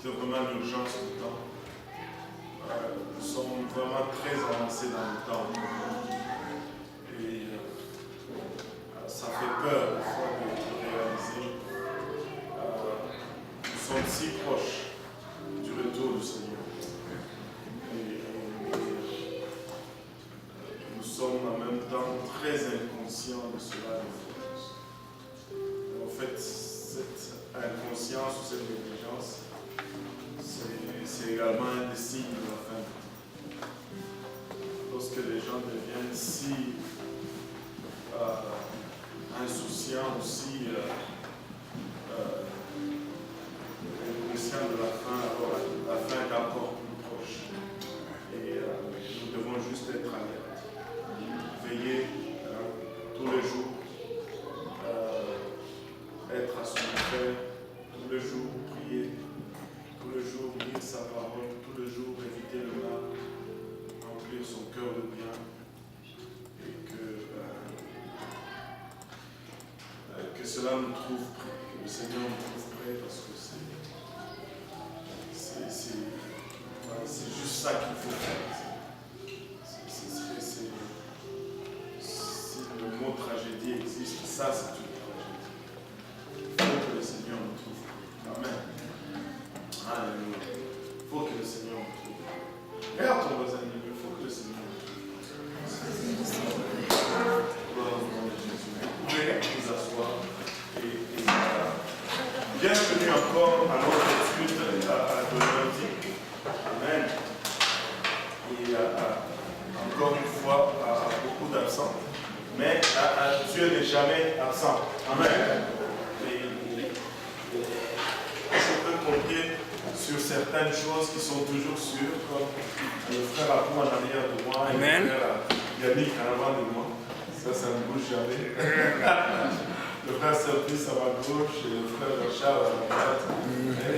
c'était vraiment l'urgence du temps. Nous sommes vraiment très avancés dans le temps. Et ça fait peur des fois de réaliser. Nous sommes si proches du retour du Seigneur. Et nous sommes en même temps très inconscients de cela. En fait, cette inconscience ou cette négligence, c'est également un des signes de la fin. Lorsque les gens deviennent si insouciants, aussi inconscients de la fin, alors la fin est encore plus proche. Et nous devons juste être alertes, veiller tous les jours, être à son frère, tous les jours prier, tous les jours lire sa parole, tous les jours éviter le mal, remplir son cœur de bien, et que cela nous trouve prêts, que le Seigneur nous trouve prêts, parce que c'est juste ça qu'il faut faire. Si le mot tragédie existe, ça c'est une tragédie. Il faut que le Seigneur nous trouve prêts. Amen. Alléluia. Il faut que le Seigneur nous trouve prêts. Regarde ton voisin, il faut que le Seigneur nous trouve prêts. Gloire au nom de Jésus. Vous pouvez vous asseoir. Bienvenue encore à notre étude de lundi. Amen. Et encore une fois, beaucoup d'absents. Mais Dieu n'est jamais absent. Amen. Et je peux compter sur certaines choses qui sont toujours sûres, comme le frère Abou en arrière de moi et Amen. le frère Yannick en avant de moi. Ça ne bouge jamais. Le frère Serpis à ma gauche et le frère Richard à ma droite. Et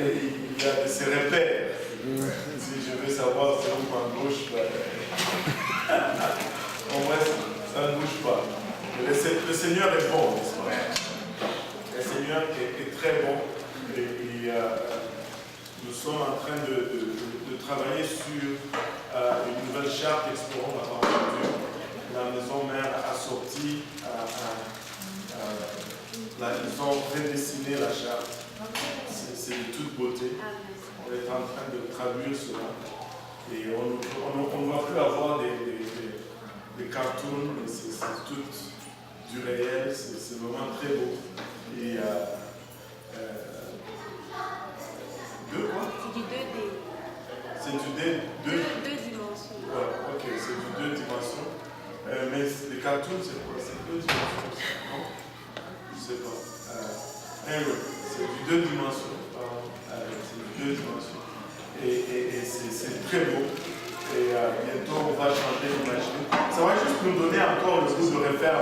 il y a ses repères. Si je veux savoir c'est où ma gauche, en vrai, ça ne bouge pas. Le Seigneur est bon, n'est-ce pas? Le Seigneur est très bon. Et nous sommes en train de travailler sur une nouvelle charte explorant la parole de Dieu. La maison mère a sorti ils ont redessiné la charte. C'est de toute beauté. On est en train de traduire cela. Et on ne va plus avoir des cartoons, mais c'est tout du réel. C'est vraiment très beau. Et deux quoi? C'est du 2D. C'est du Deux dimensions. Ouais, ok, c'est du 2 dimensions. Mais les cartoons, c'est quoi? C'est 2 dimensions. Non? Je ne sais pas. C'est du 2 dimensions. C'est du 2 dimensions. Et c'est très beau. Et bientôt, on va changer d'imagine. Ça va juste nous donner encore le goût de refaire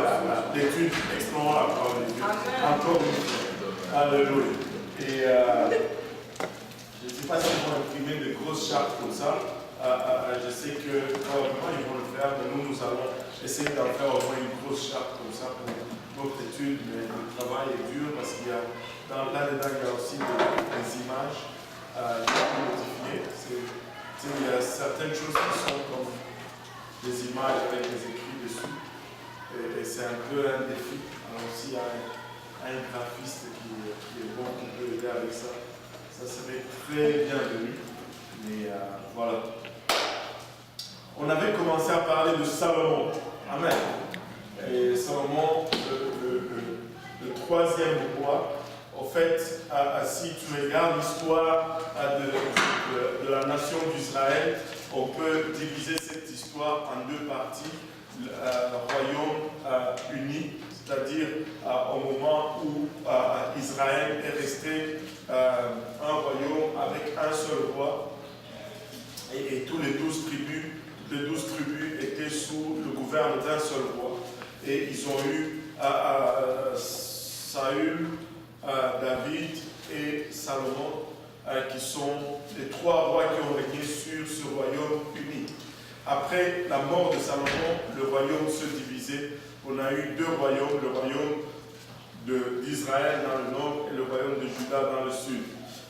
l'étude explorant la parole de Dieu. Encore une fois. Alléluia. Et je ne sais pas s'ils vont imprimer de grosses chartes comme ça. Je sais que probablement ils vont le faire, mais nous allons essayer d'en faire au moins une grosse charte comme ça pour notre étude. Mais le travail est dur parce qu'il y a là-dedans il y a aussi des images qui sont modifiées. Il y a certaines choses qui sont comme des images avec des écrits dessus. Et c'est un peu un défi. Alors s'il y a un graphiste qui est bon, qui peut aider avec ça, ça serait très bienvenu. Mais voilà. On avait commencé à parler de Salomon. Amen. Et Salomon, le troisième roi. En fait, si tu regardes l'histoire de la nation d'Israël, on peut diviser cette histoire en 2 parties. Le royaume uni, c'est-à-dire au moment où Israël est resté un royaume avec un seul roi, et tous les 12 tribus étaient sous le gouvernement d'un seul roi. Et ils ont eu Saül, David et Salomon, qui sont les 3 rois qui ont régné sur ce royaume uni. Après la mort de Salomon, le royaume se divisait. On a eu 2 royaumes, le royaume d'Israël dans le nord et le royaume de Juda dans le sud.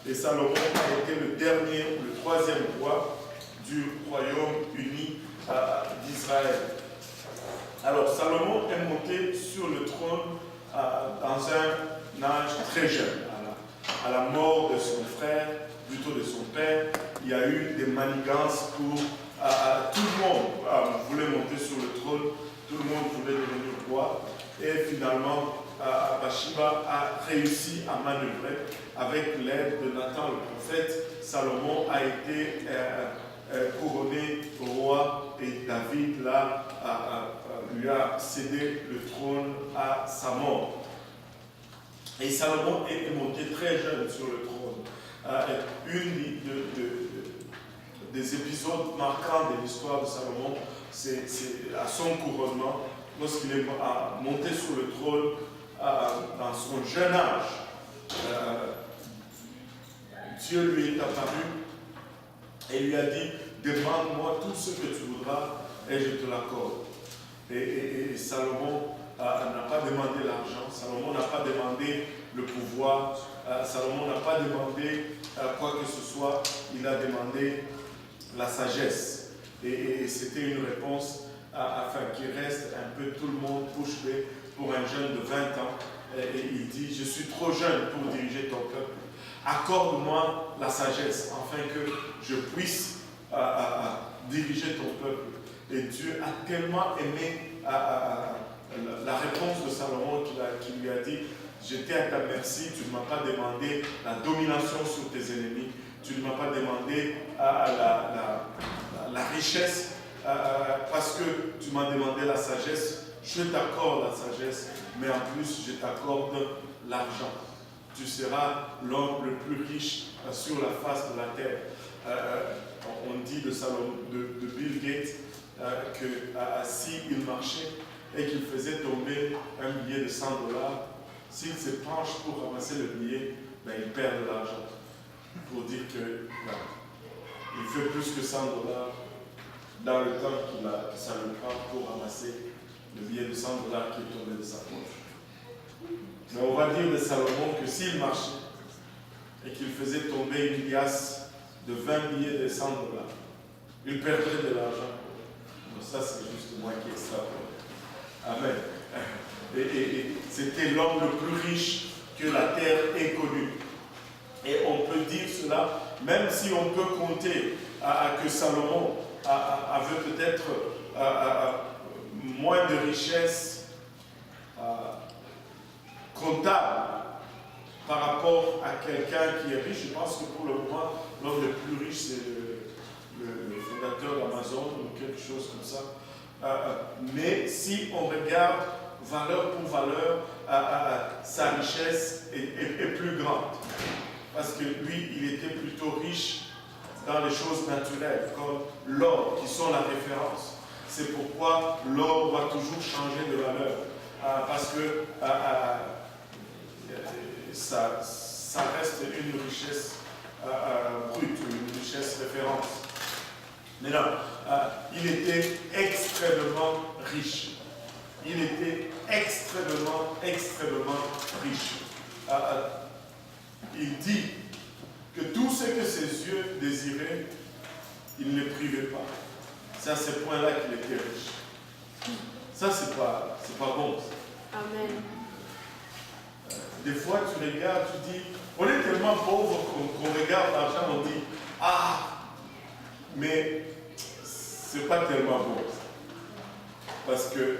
Et Salomon a été le dernier, le troisième roi du royaume uni d'Israël. Alors Salomon est monté sur le trône dans un âge très jeune. À la mort de son frère, plutôt de son père, il y a eu des manigances pour... tout le monde voulait monter sur le trône, tout le monde voulait devenir roi. Et finalement, Bathsheba a réussi à manœuvrer avec l'aide de Nathan le prophète. Salomon a été couronné roi et David lui a cédé le trône à sa mort. Et Salomon est monté très jeune sur le trône. Une des épisodes marquants de l'histoire de Salomon, c'est à son couronnement, lorsqu'il est monté sur le trône dans son jeune âge. Dieu lui est apparu et lui a dit, demande-moi tout ce que tu voudras et je te l'accorde. Et Salomon n'a pas demandé l'argent, Salomon n'a pas demandé le pouvoir, Salomon n'a pas demandé quoi que ce soit, il a demandé la sagesse. Et c'était une réponse afin qu'il reste un peu tout le monde bouche bée pour un jeune de 20 ans. Et il dit, je suis trop jeune pour diriger ton peuple. Accorde-moi la sagesse afin que je puisse diriger ton peuple. Et Dieu a tellement aimé la réponse de Salomon qui lui a dit, j'étais à ta merci, tu ne m'as pas demandé la domination sur tes ennemis, tu ne m'as pas demandé la richesse, parce que tu m'as demandé la sagesse, je t'accorde la sagesse, mais en plus je t'accorde l'argent. Tu seras l'homme le plus riche sur la face de la terre. On dit de Bill Gates que s'il marchait et qu'il faisait tomber un billet de $100, s'il se penche pour ramasser le billet, ben, il perd de l'argent. Pour dire que il fait plus que $100 dans le temps que ça lui prend pour ramasser le billet de $100 qui est tombé de sa poche. Mais on va dire de Salomon que s'il marchait et qu'il faisait tomber une liasse de 20 billets de $100, il perdrait de l'argent. Ça, c'est juste moi qui extrapole. Amen. Et c'était l'homme le plus riche que la terre ait connu. Et on peut dire cela, même si on peut compter que Salomon avait peut-être moins de richesse comptable par rapport à quelqu'un qui est riche. Je pense que pour le moment, l'homme le plus riche, c'est le fondateur d'Amazon ou quelque chose comme ça. Mais si on regarde valeur pour valeur, sa richesse est plus grande. Parce que lui, il était plutôt riche dans les choses naturelles, comme l'or, qui sont la référence. C'est pourquoi l'or va toujours changer de valeur. Parce que ça reste une richesse brute, une richesse référence. Mais non, il était extrêmement riche. Il était extrêmement riche. Il dit que tout ce que ses yeux désiraient, il ne privait pas. C'est à ce point-là qu'il était riche. Ça, c'est pas bon. Amen. Des fois, tu regardes, tu dis, on est tellement pauvre qu'on regarde l'argent, on dit, ah, mais c'est pas tellement bon. Parce que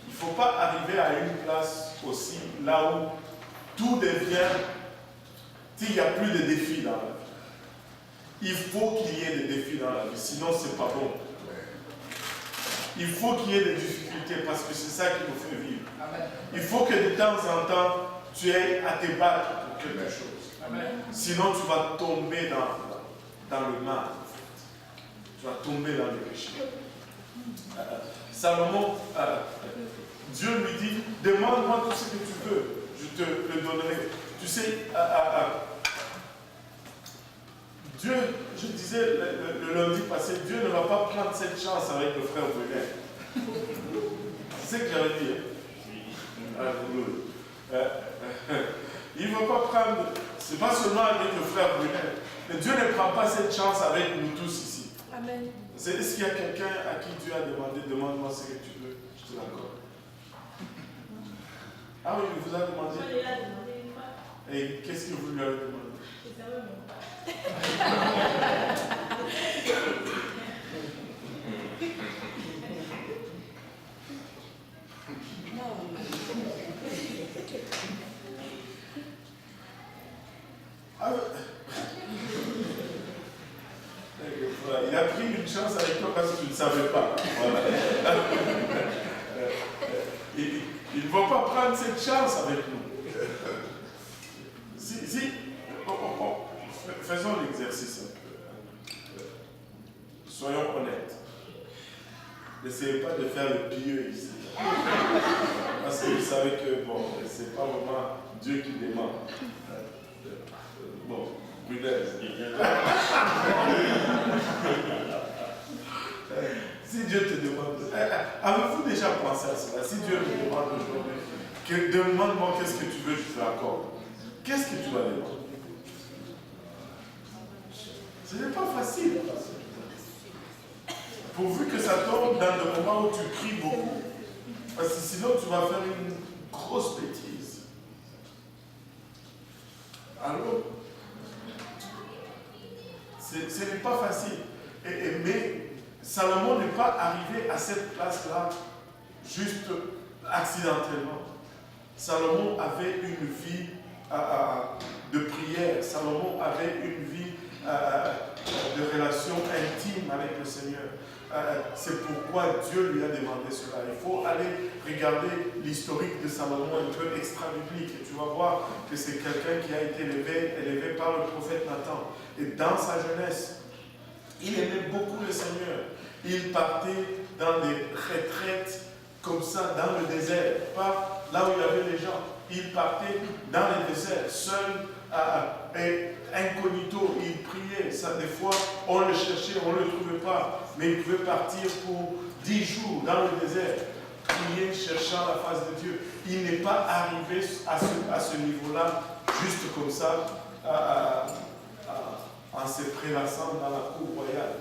il ne faut pas arriver à une place aussi, là où tout devient, il n'y a plus de défis dans la vie. Il faut qu'il y ait des défis dans la vie, sinon c'est pas bon. Il faut qu'il y ait des difficultés parce que c'est ça qui nous fait vivre. Il faut que de temps en temps, tu aies à te battre pour quelque chose. Sinon, tu vas tomber dans le mal. Tu vas tomber dans le péché. Salomon, Dieu lui dit, demande-moi tout ce que tu veux, je te le donnerai. Tu sais, Dieu, je disais le lundi passé, Dieu ne va pas prendre cette chance avec le frère Brenet. C'est ce que j'avais dit. Il ne va pas prendre C'est pas seulement avec le frère Brunel. Mais Dieu ne prend pas cette chance avec nous tous ici. Amen. Est-ce qu'il y a quelqu'un à qui Dieu a demandé, demande-moi ce que tu veux, je te l'accorde. Ah oui, il vous a demandé. Moi, il a demandé une fois. Et qu'est-ce que vous lui avez demandé? Je savais même pas. Ah, voilà. Il a pris une chance avec toi parce que tu ne savais pas. Voilà. Il ne va pas prendre cette chance avec nous. Faisons l'exercice un peu. Soyons honnêtes. N'essayez pas de faire le pieux ici. Parce que vous savez que bon, c'est pas vraiment Dieu qui demande. Bon, Brunel. Si Dieu te demande, avez-vous déjà pensé à cela? Si Dieu te demande aujourd'hui, demande-moi qu'est-ce que tu veux, je te l'accorde. Qu'est-ce que tu vas demander? Ce n'est pas facile. Pourvu que ça tombe dans le moment où tu pries beaucoup. Parce que sinon tu vas faire une grosse bêtise. Alors, ce n'est pas facile. Mais Salomon n'est pas arrivé à cette place-là juste accidentellement. Salomon avait une vie de prière. Salomon avait une vie de relation intime avec le Seigneur. C'est pourquoi Dieu lui a demandé cela. Il faut aller regarder l'historique de Salomon un peu extra-biblique et tu vas voir que c'est quelqu'un qui a été élevé par le prophète Nathan. Et dans sa jeunesse, il aimait beaucoup le Seigneur. Il partait dans des retraites comme ça, dans le désert, pas là où il y avait les gens. Il partait dans le désert, seul et incognito. Il priait. Ça, des fois, on le cherchait, on ne le trouvait pas. Mais il pouvait partir pour 10 jours dans le désert, prier, cherchant la face de Dieu. Il n'est pas arrivé à ce niveau-là, juste comme ça, en se prélassant dans la cour royale.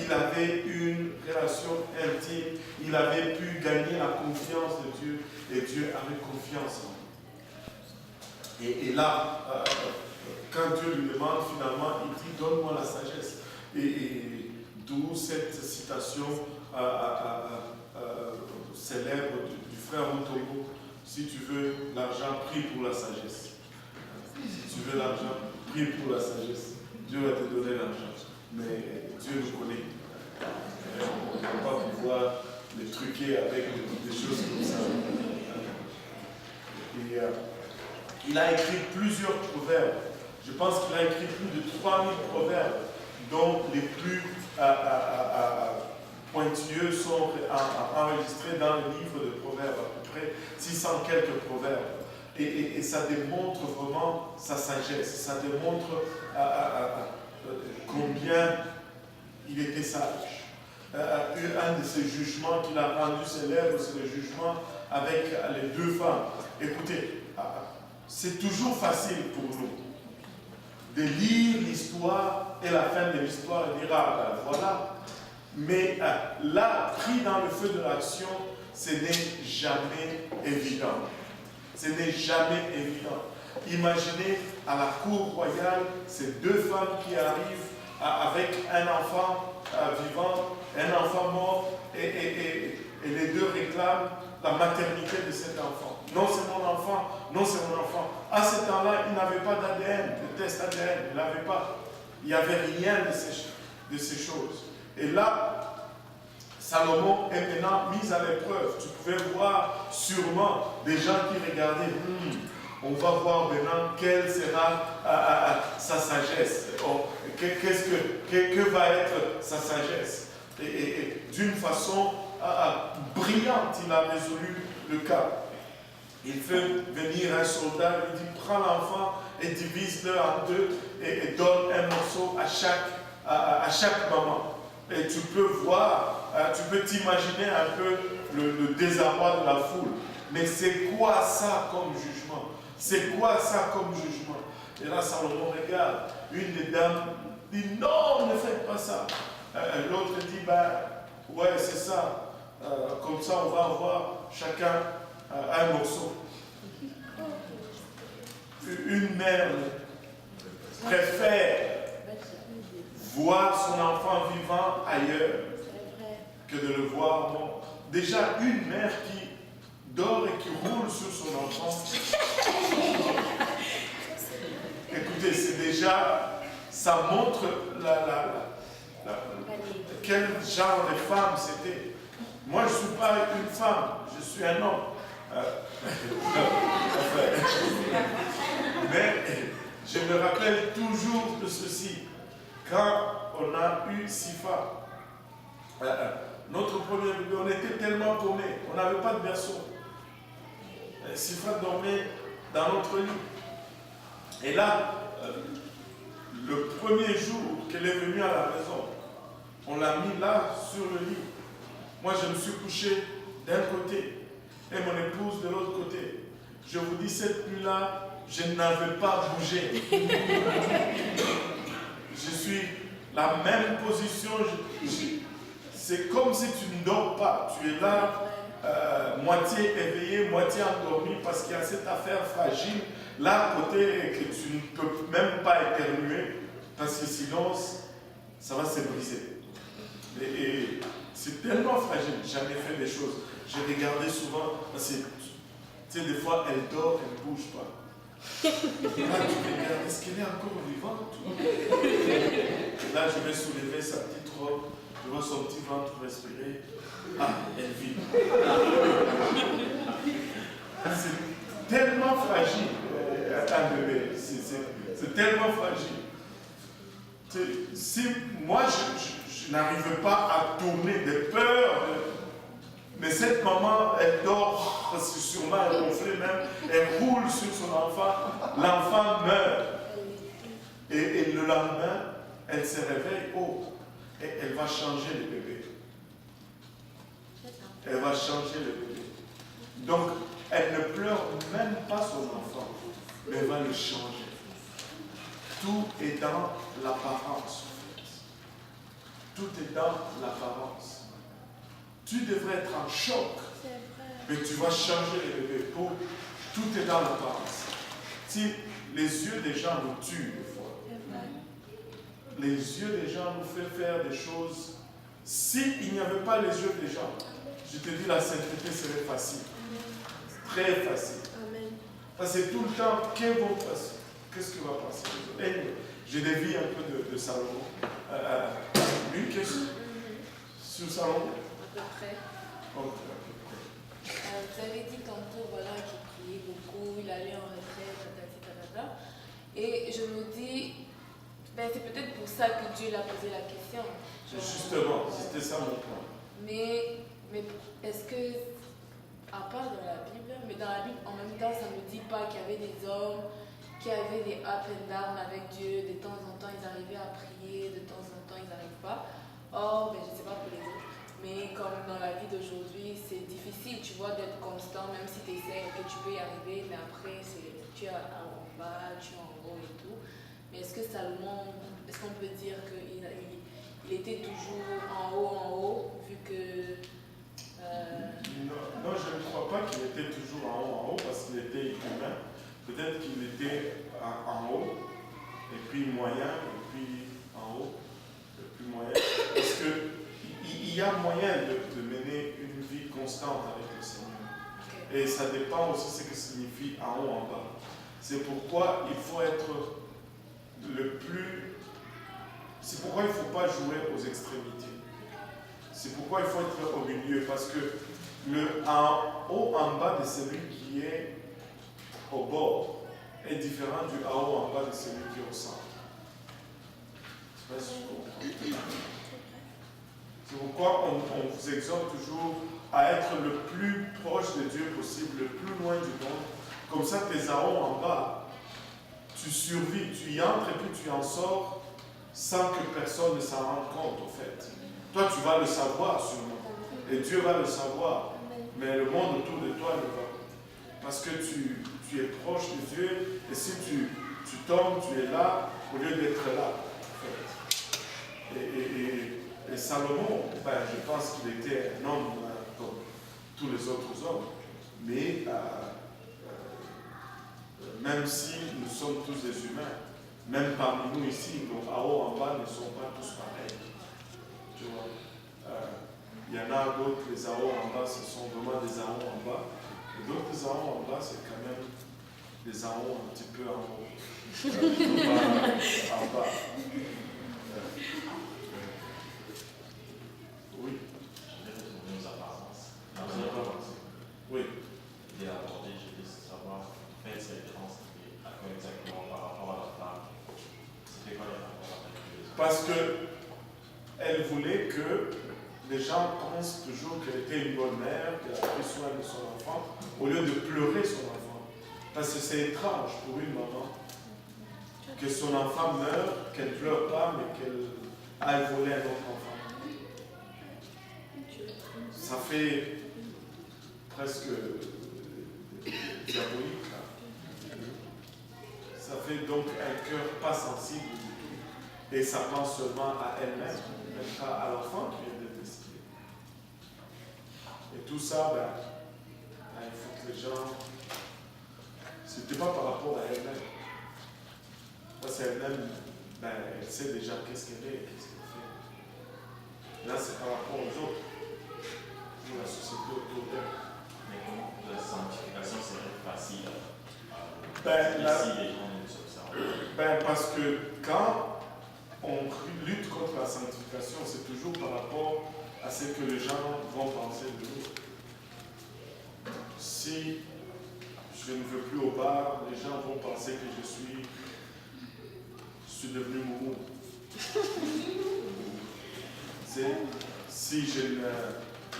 Il avait une relation intime, il avait pu gagner la confiance de Dieu et Dieu avait confiance en lui. Et là, quand Dieu lui demande finalement, il dit donne-moi la sagesse. Et d'où cette citation célèbre du frère Mutombo, si tu veux l'argent, prie pour la sagesse. Si tu veux l'argent, prie pour la sagesse. Dieu va te donner l'argent. Mais Dieu nous connaît. On ne peut pas pouvoir les truquer avec des choses comme ça. Et, il a écrit plusieurs proverbes. Je pense qu'il a écrit plus de 3000 proverbes, dont les plus pointilleux sont enregistrés dans le livre de proverbes, à peu près 600 quelques proverbes. Et ça démontre vraiment sa sagesse, ça démontre combien il était sage. Un de ses jugements qu'il a rendu célèbre, c'est le jugement avec les deux femmes. Écoutez, c'est toujours facile pour nous de lire l'histoire et la fin de l'histoire et dire ah ben voilà. Mais là, pris dans le feu de l'action, ce n'est jamais évident. Ce n'est jamais évident. Imaginez à la cour royale ces deux femmes qui arrivent avec un enfant vivant, un enfant mort, et les deux réclament la maternité de cet enfant. Non, c'est mon enfant, non, c'est mon enfant. À ce temps-là, il n'avait pas d'ADN, de test ADN, il n'avait pas. Il n'y avait rien de ces choses. Et là, Salomon est maintenant mis à l'épreuve. Tu pouvais voir sûrement des gens qui regardaient, on va voir maintenant quelle sera sa sagesse. Que va être sa sagesse. Et d'une façon brillante, il a résolu le cas. Il fait venir un soldat, il dit prends l'enfant et divise-le en deux et donne un morceau à chaque maman. Et tu peux voir, tu peux t'imaginer un peu le désarroi de la foule. Mais c'est quoi ça comme jugement? C'est quoi ça comme jugement? Et là, Salomon regarde. Une des dames dit non, ne faites pas ça. L'autre dit ouais, c'est ça. Comme ça, on va avoir chacun un morceau. Une mère préfère voir son enfant vivant ailleurs que de le voir mort. Déjà, une mère qui dort et qui roule sur son enfant. Écoutez, c'est déjà, ça montre quel genre de femme c'était. Moi, je ne suis pas une femme, je suis un homme. Mais je me rappelle toujours de ceci. Quand on a eu Sifa, notre premier bébé, on était tellement paumés, on n'avait pas de berceau. Sifa dormait dans notre lit. Et là, le premier jour qu'elle est venue à la maison, on l'a mis là sur le lit. Moi, je me suis couché d'un côté et mon épouse de l'autre côté. Je vous dis, cette nuit-là, je n'avais pas bougé. Je suis la même position. C'est comme si tu ne dors pas. Tu es là, moitié éveillé, moitié endormi, parce qu'il y a cette affaire fragile là à côté que tu ne peux même pas éternuer, parce que sinon, ça va se briser. Et c'est tellement fragile. J'en ai fait des choses. J'ai regardé souvent, parce que tu sais, des fois, elle dort, elle ne bouge pas. Là, tu regardes, est-ce qu'elle est encore vivante? Et là, je vais soulever sa petite robe, je vois son petit ventre respirer. Ah, elle vit. C'est tellement fragile, un bébé. C'est tellement fragile. Si moi, je n'arrive pas à tourner de peur, mais cette maman, elle dort, parce que sûrement elle gonflait même, elle roule sur son enfant, l'enfant meurt. Et le lendemain, elle se réveille, et elle va changer le bébé. Elle va changer le bébé. Donc, elle ne pleure même pas son enfant, mais elle va le changer. Tout est dans l'apparence. Tout est dans l'apparence. Tu devrais être en choc, mais tu vas changer le bébé. Tout est dans l'apparence. Si les yeux des gens nous tuent des fois, les yeux des gens nous font faire des choses. S'il n'y avait pas les yeux des gens, je te dis la sainteté serait facile. Très facile. Parce que tout le temps, qu'est-ce qui va passer? J'ai dévié un peu de Salomon. Une question sur Salomon? À peu près. Vous avez dit tantôt voilà, qu'il priait beaucoup, il allait en retraite, tatata. Et je me dis, c'est peut-être pour ça que Dieu l'a posé la question. Justement, c'était ça mon point. Mais est-ce que, à part dans la Bible, mais dans la Bible, en même temps, ça ne me dit pas qu'il y avait des hommes qui avaient des up and down avec Dieu, de temps en temps ils arrivaient à prier, de temps en temps ils n'arrivent pas. Or, je ne sais pas pour les autres, mais comme dans la vie d'aujourd'hui, c'est difficile, tu vois, d'être constant, même si tu essaies, que tu peux y arriver, mais après, tu es en bas, tu es en haut et tout. Mais est-ce que Salomon, est-ce qu'on peut dire qu'il était toujours en haut, vu que... Non, je ne crois pas qu'il était toujours en haut, parce qu'il était humain. Peut-être qu'il était en haut, et puis moyen, et puis en haut, et puis moyen. Parce qu'il y a moyen de mener une vie constante avec le Seigneur. Okay. Et ça dépend aussi de ce que signifie en haut, en bas. C'est pourquoi il faut être c'est pourquoi il ne faut pas jouer aux extrémités. C'est pourquoi il faut être au milieu. Parce que le en haut, en bas de celui qui est au bord est différent du en haut, en bas de celui qui est au centre. Je ne sais pas si je comprends. C'est pourquoi on vous exhorte toujours à être le plus proche de Dieu possible, le plus loin du monde. Comme ça, tes en haut, en bas, tu survis, tu y entres et puis tu en sors sans que personne ne s'en rende compte, au fait. Toi, tu vas le savoir sûrement. Et Dieu va le savoir. Mais le monde autour de toi ne va pas. Parce que tu es proche de Dieu. Et si tu tu tombes, tu es là, au lieu d'être là. En fait. Et Salomon, ben, je pense qu'il était un homme comme tous les autres hommes, mais même si nous sommes tous des humains, même parmi nous ici, nos Ao en bas ne sont pas tous pareils. Tu vois? Il y en a d'autres, les Ao en bas, ce sont vraiment des Ao en bas. Et d'autres Ao en bas, c'est quand même des Ao un petit peu en haut. En bas. Oui. Je vais retourner aux apparences. Oui. Il est abordé, je voulais savoir, faites cette référence à quoi exactement par rapport à la femme. C'était quoi les rapports avec les autres? Parce qu'elle voulait que les gens pensent toujours qu'elle était une bonne mère, qu'elle a pris soin de son enfant, au lieu de pleurer son enfant. Parce que c'est étrange pour une maman que son enfant meure, qu'elle ne pleure pas, mais qu'elle aille voler un autre enfant. Ça fait presque diabolique. Là. Ça fait donc un cœur pas sensible du tout. Et ça pense seulement à elle-même, même pas à l'enfant qui vient d'être décédé. Et tout ça, il faut que les gens... C'était pas par rapport à elle-même. Parce qu'elle-même, elle sait déjà qu'est-ce qu'elle est, qu'est-ce qu'elle fait. Là, c'est par rapport aux autres. Pour la société autour d'elle. Mais comment la sanctification serait facile Ici, les gens nous observent? Parce que quand on lutte contre la sanctification, c'est toujours par rapport à ce que les gens vont penser de nous. Si je ne veux plus au bar, les gens vont penser que je suis devenu moumou. Si je ne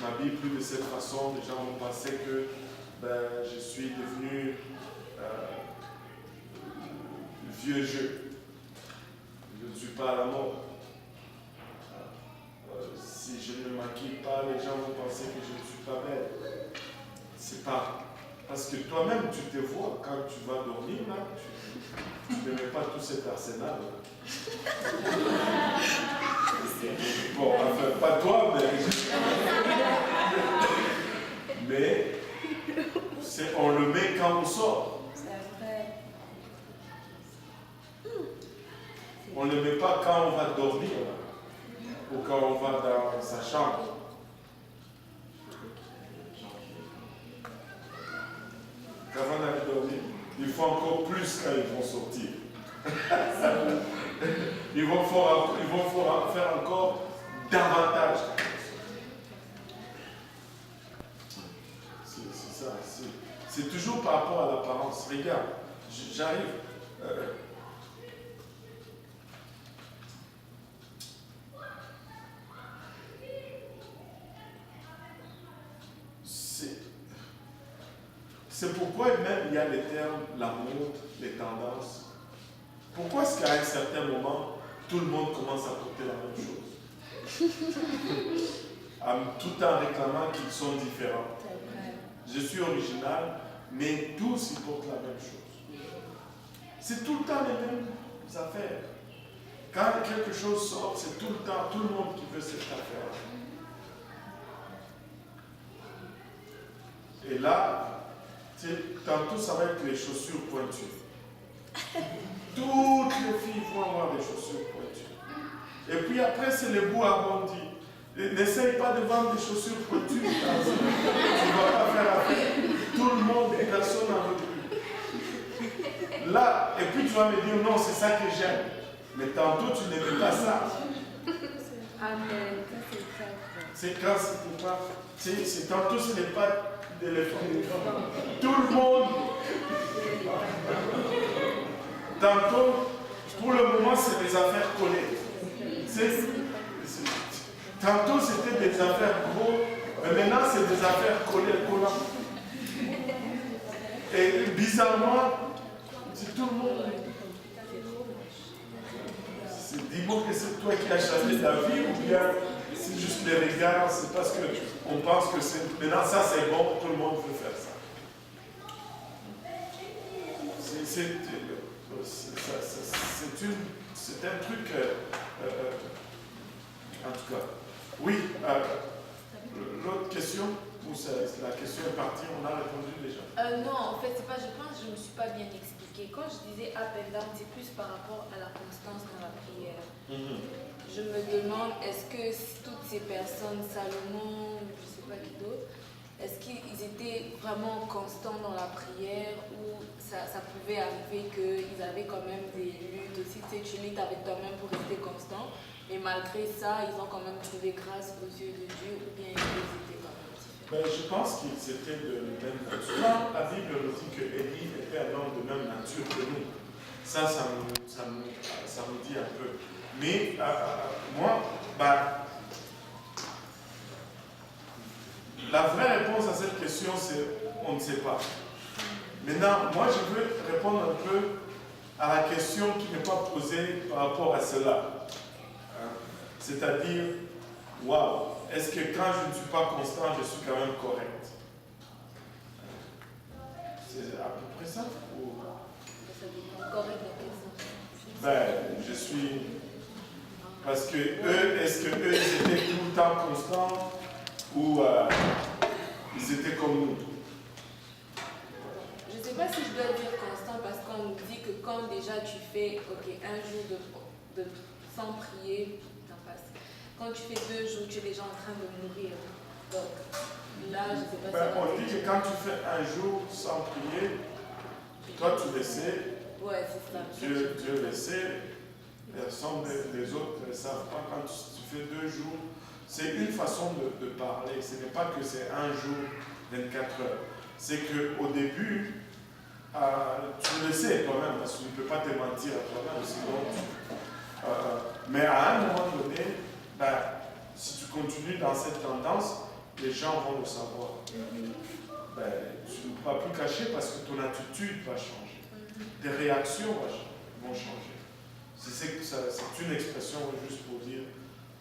m'habille plus de cette façon, les gens vont penser que je suis devenu vieux jeu. Je ne suis pas à la mode. Si je ne me maquille pas, les gens vont penser que je ne suis pas belle. C'est pas. Parce que toi-même, tu te vois quand tu vas dormir, là, tu ne mets pas tout cet arsenal. Bon, enfin, pas toi, mais on le met quand on sort. C'est vrai. On ne le met pas quand on va dormir, ou quand on va dans sa chambre. Qu'avant d'aller dormir, il faut encore plus quand ils vont sortir. Ils vont faire encore davantage. C'est ça. C'est toujours par rapport à l'apparence. Regarde, j'arrive. C'est pourquoi même il y a les termes, l'amour, les tendances. Pourquoi est-ce qu'à un certain moment, tout le monde commence à porter la même chose? Tout en réclamant qu'ils sont différents. Je suis original, mais tous ils portent la même chose. C'est tout le temps les mêmes affaires. Quand quelque chose sort, c'est tout le temps, tout le monde qui veut cette affaire. Et là, tantôt ça va être les chaussures pointues. Toutes les filles vont avoir des chaussures pointues. Et puis après, c'est les bouts arrondis. N'essaye pas de vendre des chaussures pointues. Tu ne vas pas faire affaire. Tout le monde, personne n'en veut plus. Là, et puis tu vas me dire, non, c'est ça que j'aime. Mais tantôt, tu n'aimes pas ça. Amen. C'est quand c'était pas. Tantôt, ce n'est pas d'éléphant. Tout le monde. Tantôt, pour le moment, c'est des affaires collées. Tantôt, c'était des affaires gros, mais maintenant, c'est des affaires collantes. Et bizarrement, c'est tout le monde. Dis-moi que c'est toi qui as choisi ta vie ou bien c'est juste les regards, c'est parce qu'on pense que c'est. Maintenant, ça c'est bon, tout le monde veut faire ça. c'est un truc, en tout cas. Oui, l'autre question, ou la question est partie, on a répondu déjà. Non, en fait, c'est pas, je pense que je ne me suis pas bien expliquée. Quand je disais up and down, c'est plus par rapport à la constance dans la prière. Je me demande, est-ce que toutes ces personnes, Salomon, je ne sais pas qui d'autre, est-ce qu'ils étaient vraiment constants dans la prière ou ça pouvait arriver qu'ils avaient quand même des luttes aussi, tu luttes avec toi-même pour rester constant, et malgré ça, ils ont quand même trouvé grâce aux yeux de Dieu ou bien ils étaient quand même différents? Ben, je pense qu'ils étaient de même nature. La Bible nous dit que Élie était un homme de même nature que nous. Ça me dit un peu. Mais moi, la vraie réponse à cette question, c'est on ne sait pas. Maintenant, moi, je veux répondre un peu à la question qui n'est pas posée par rapport à cela. C'est-à-dire, waouh, est-ce que quand je ne suis pas constant, je suis quand même correct? C'est à peu près ça? Ou... Ça dépend correct de quel sens? Ben, je suis... Parce que eux, est-ce que eux, ils étaient tout le temps constants ou ils étaient comme nous? Je ne sais pas si je dois dire constant parce qu'on nous dit que quand déjà tu fais un jour sans prier, ça passe. Quand tu fais 2 jours, tu es déjà en train de mourir. Donc là, je ne sais pas si... On dit que quand tu fais un jour sans prier, toi tu le sais, ouais, c'est ça. Dieu le sait, personne des autres ne savent pas. Quand tu fais 2 jours, c'est une façon de parler. Ce n'est pas que c'est un jour, 24 heures. C'est qu'au début, tu le sais toi-même, parce que tu ne peux pas te mentir à toi-même. Mais à un moment donné, si tu continues dans cette tendance, les gens vont le savoir. Tu ne vas plus cacher parce que ton attitude va changer. Tes réactions vont changer. C'est une expression juste pour dire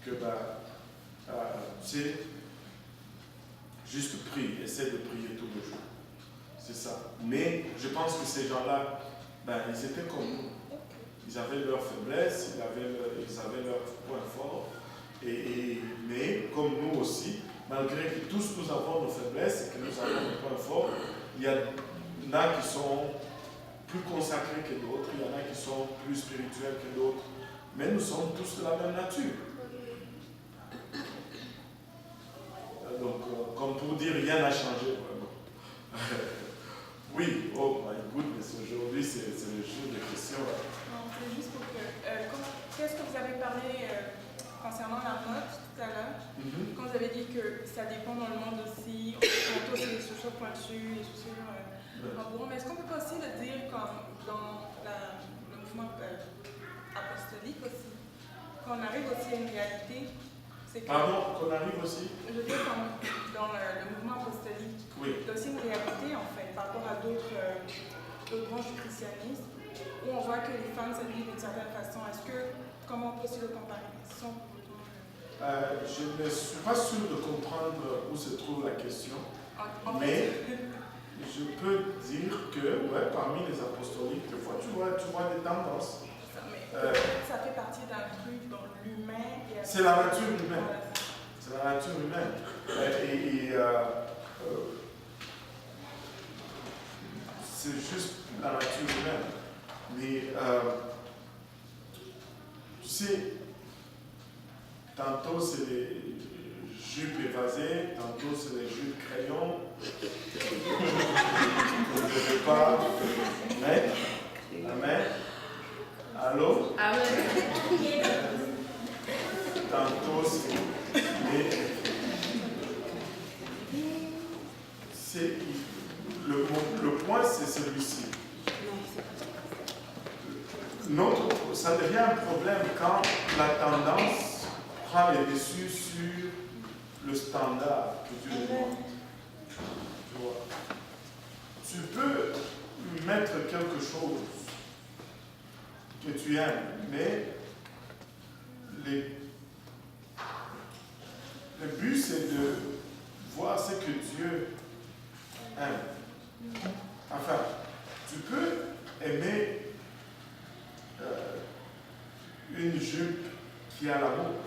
que c'est juste prie, essaie de prier tous les jours. C'est ça. Mais je pense que ces gens-là, ils étaient comme nous. Ils avaient leurs faiblesses, ils avaient leurs points forts. Mais comme nous aussi, malgré que tous nous avons nos faiblesses et que nous avons nos points forts, il y en a qui sont plus consacrés que d'autres, il y en a qui sont plus spirituels que d'autres. Mais nous sommes tous de la même nature. Donc, comme pour dire, rien n'a changé vraiment. Oui, oh my goodness, aujourd'hui c'est le jour des questions. Non, c'est juste pour que... qu'est-ce que vous avez parlé concernant la note tout à l'heure? Quand vous avez dit que ça dépend dans le monde aussi, tantôt c'est les chaussures pointues, les chaussures en bourron, mais est-ce qu'on peut pas aussi le dire comme dans le mouvement apostolique aussi? Qu'on arrive aussi à une réalité, c'est que... Pardon, qu'on arrive aussi? Je veux dire, comme dans le mouvement apostolique, oui. Il y a aussi une réalité en fait par rapport à d'autres branches du christianisme où on voit que les femmes s'habillent d'une certaine façon. Comment on peut aussi le comparer? Je ne suis pas sûr de comprendre où se trouve la question, mais je peux dire que parmi les apostoliques, des fois tu vois des tendances. Ça fait partie d'un truc dans l'humain. C'est la nature humaine. C'est la nature humaine. C'est juste la nature humaine. Mais tu sais, tantôt c'est les jupes évasées, tantôt c'est les jupes crayons. Vous ne devez pas mettre. Amen. Allô? Amen. Tantôt c'est le point c'est celui-ci. Ça devient un problème quand la tendance prend les dessus sur le standard que Dieu demande. Tu vois. Tu peux mettre quelque chose que tu aimes, mais le but c'est de voir ce que Dieu aime. Enfin, tu peux aimer une jupe qui est à la mode.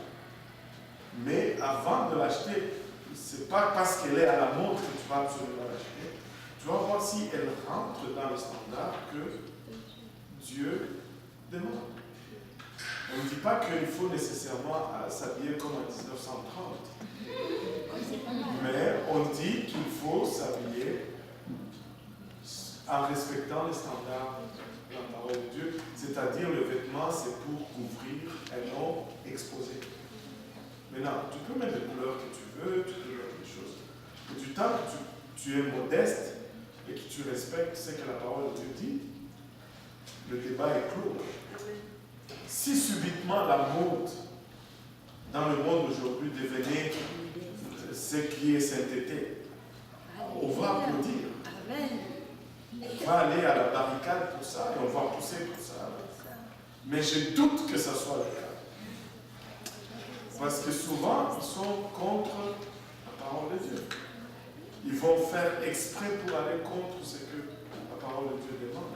Mais avant de l'acheter, ce n'est pas parce qu'elle est à la mode que tu vas absolument l'acheter. Tu vas voir si elle rentre dans le standard que Dieu demande. On ne dit pas qu'il faut nécessairement s'habiller comme en 1930. Mais on dit qu'il faut s'habiller en respectant les standards de la parole de Dieu. C'est-à-dire le vêtement, c'est pour couvrir et non exposer. Maintenant, tu peux mettre les couleurs que tu veux, tu peux mettre les choses. Mais du temps que tu es modeste et que tu respectes ce que la parole de Dieu dit, le débat est clos. Si subitement la mode dans le monde aujourd'hui devenait ce qui est sainteté, on va applaudir. On va aller à la barricade pour ça et on va pousser pour ça. Mais je doute que ce soit le cas. Parce que souvent, ils sont contre la parole de Dieu. Ils vont faire exprès pour aller contre ce que la parole de Dieu demande.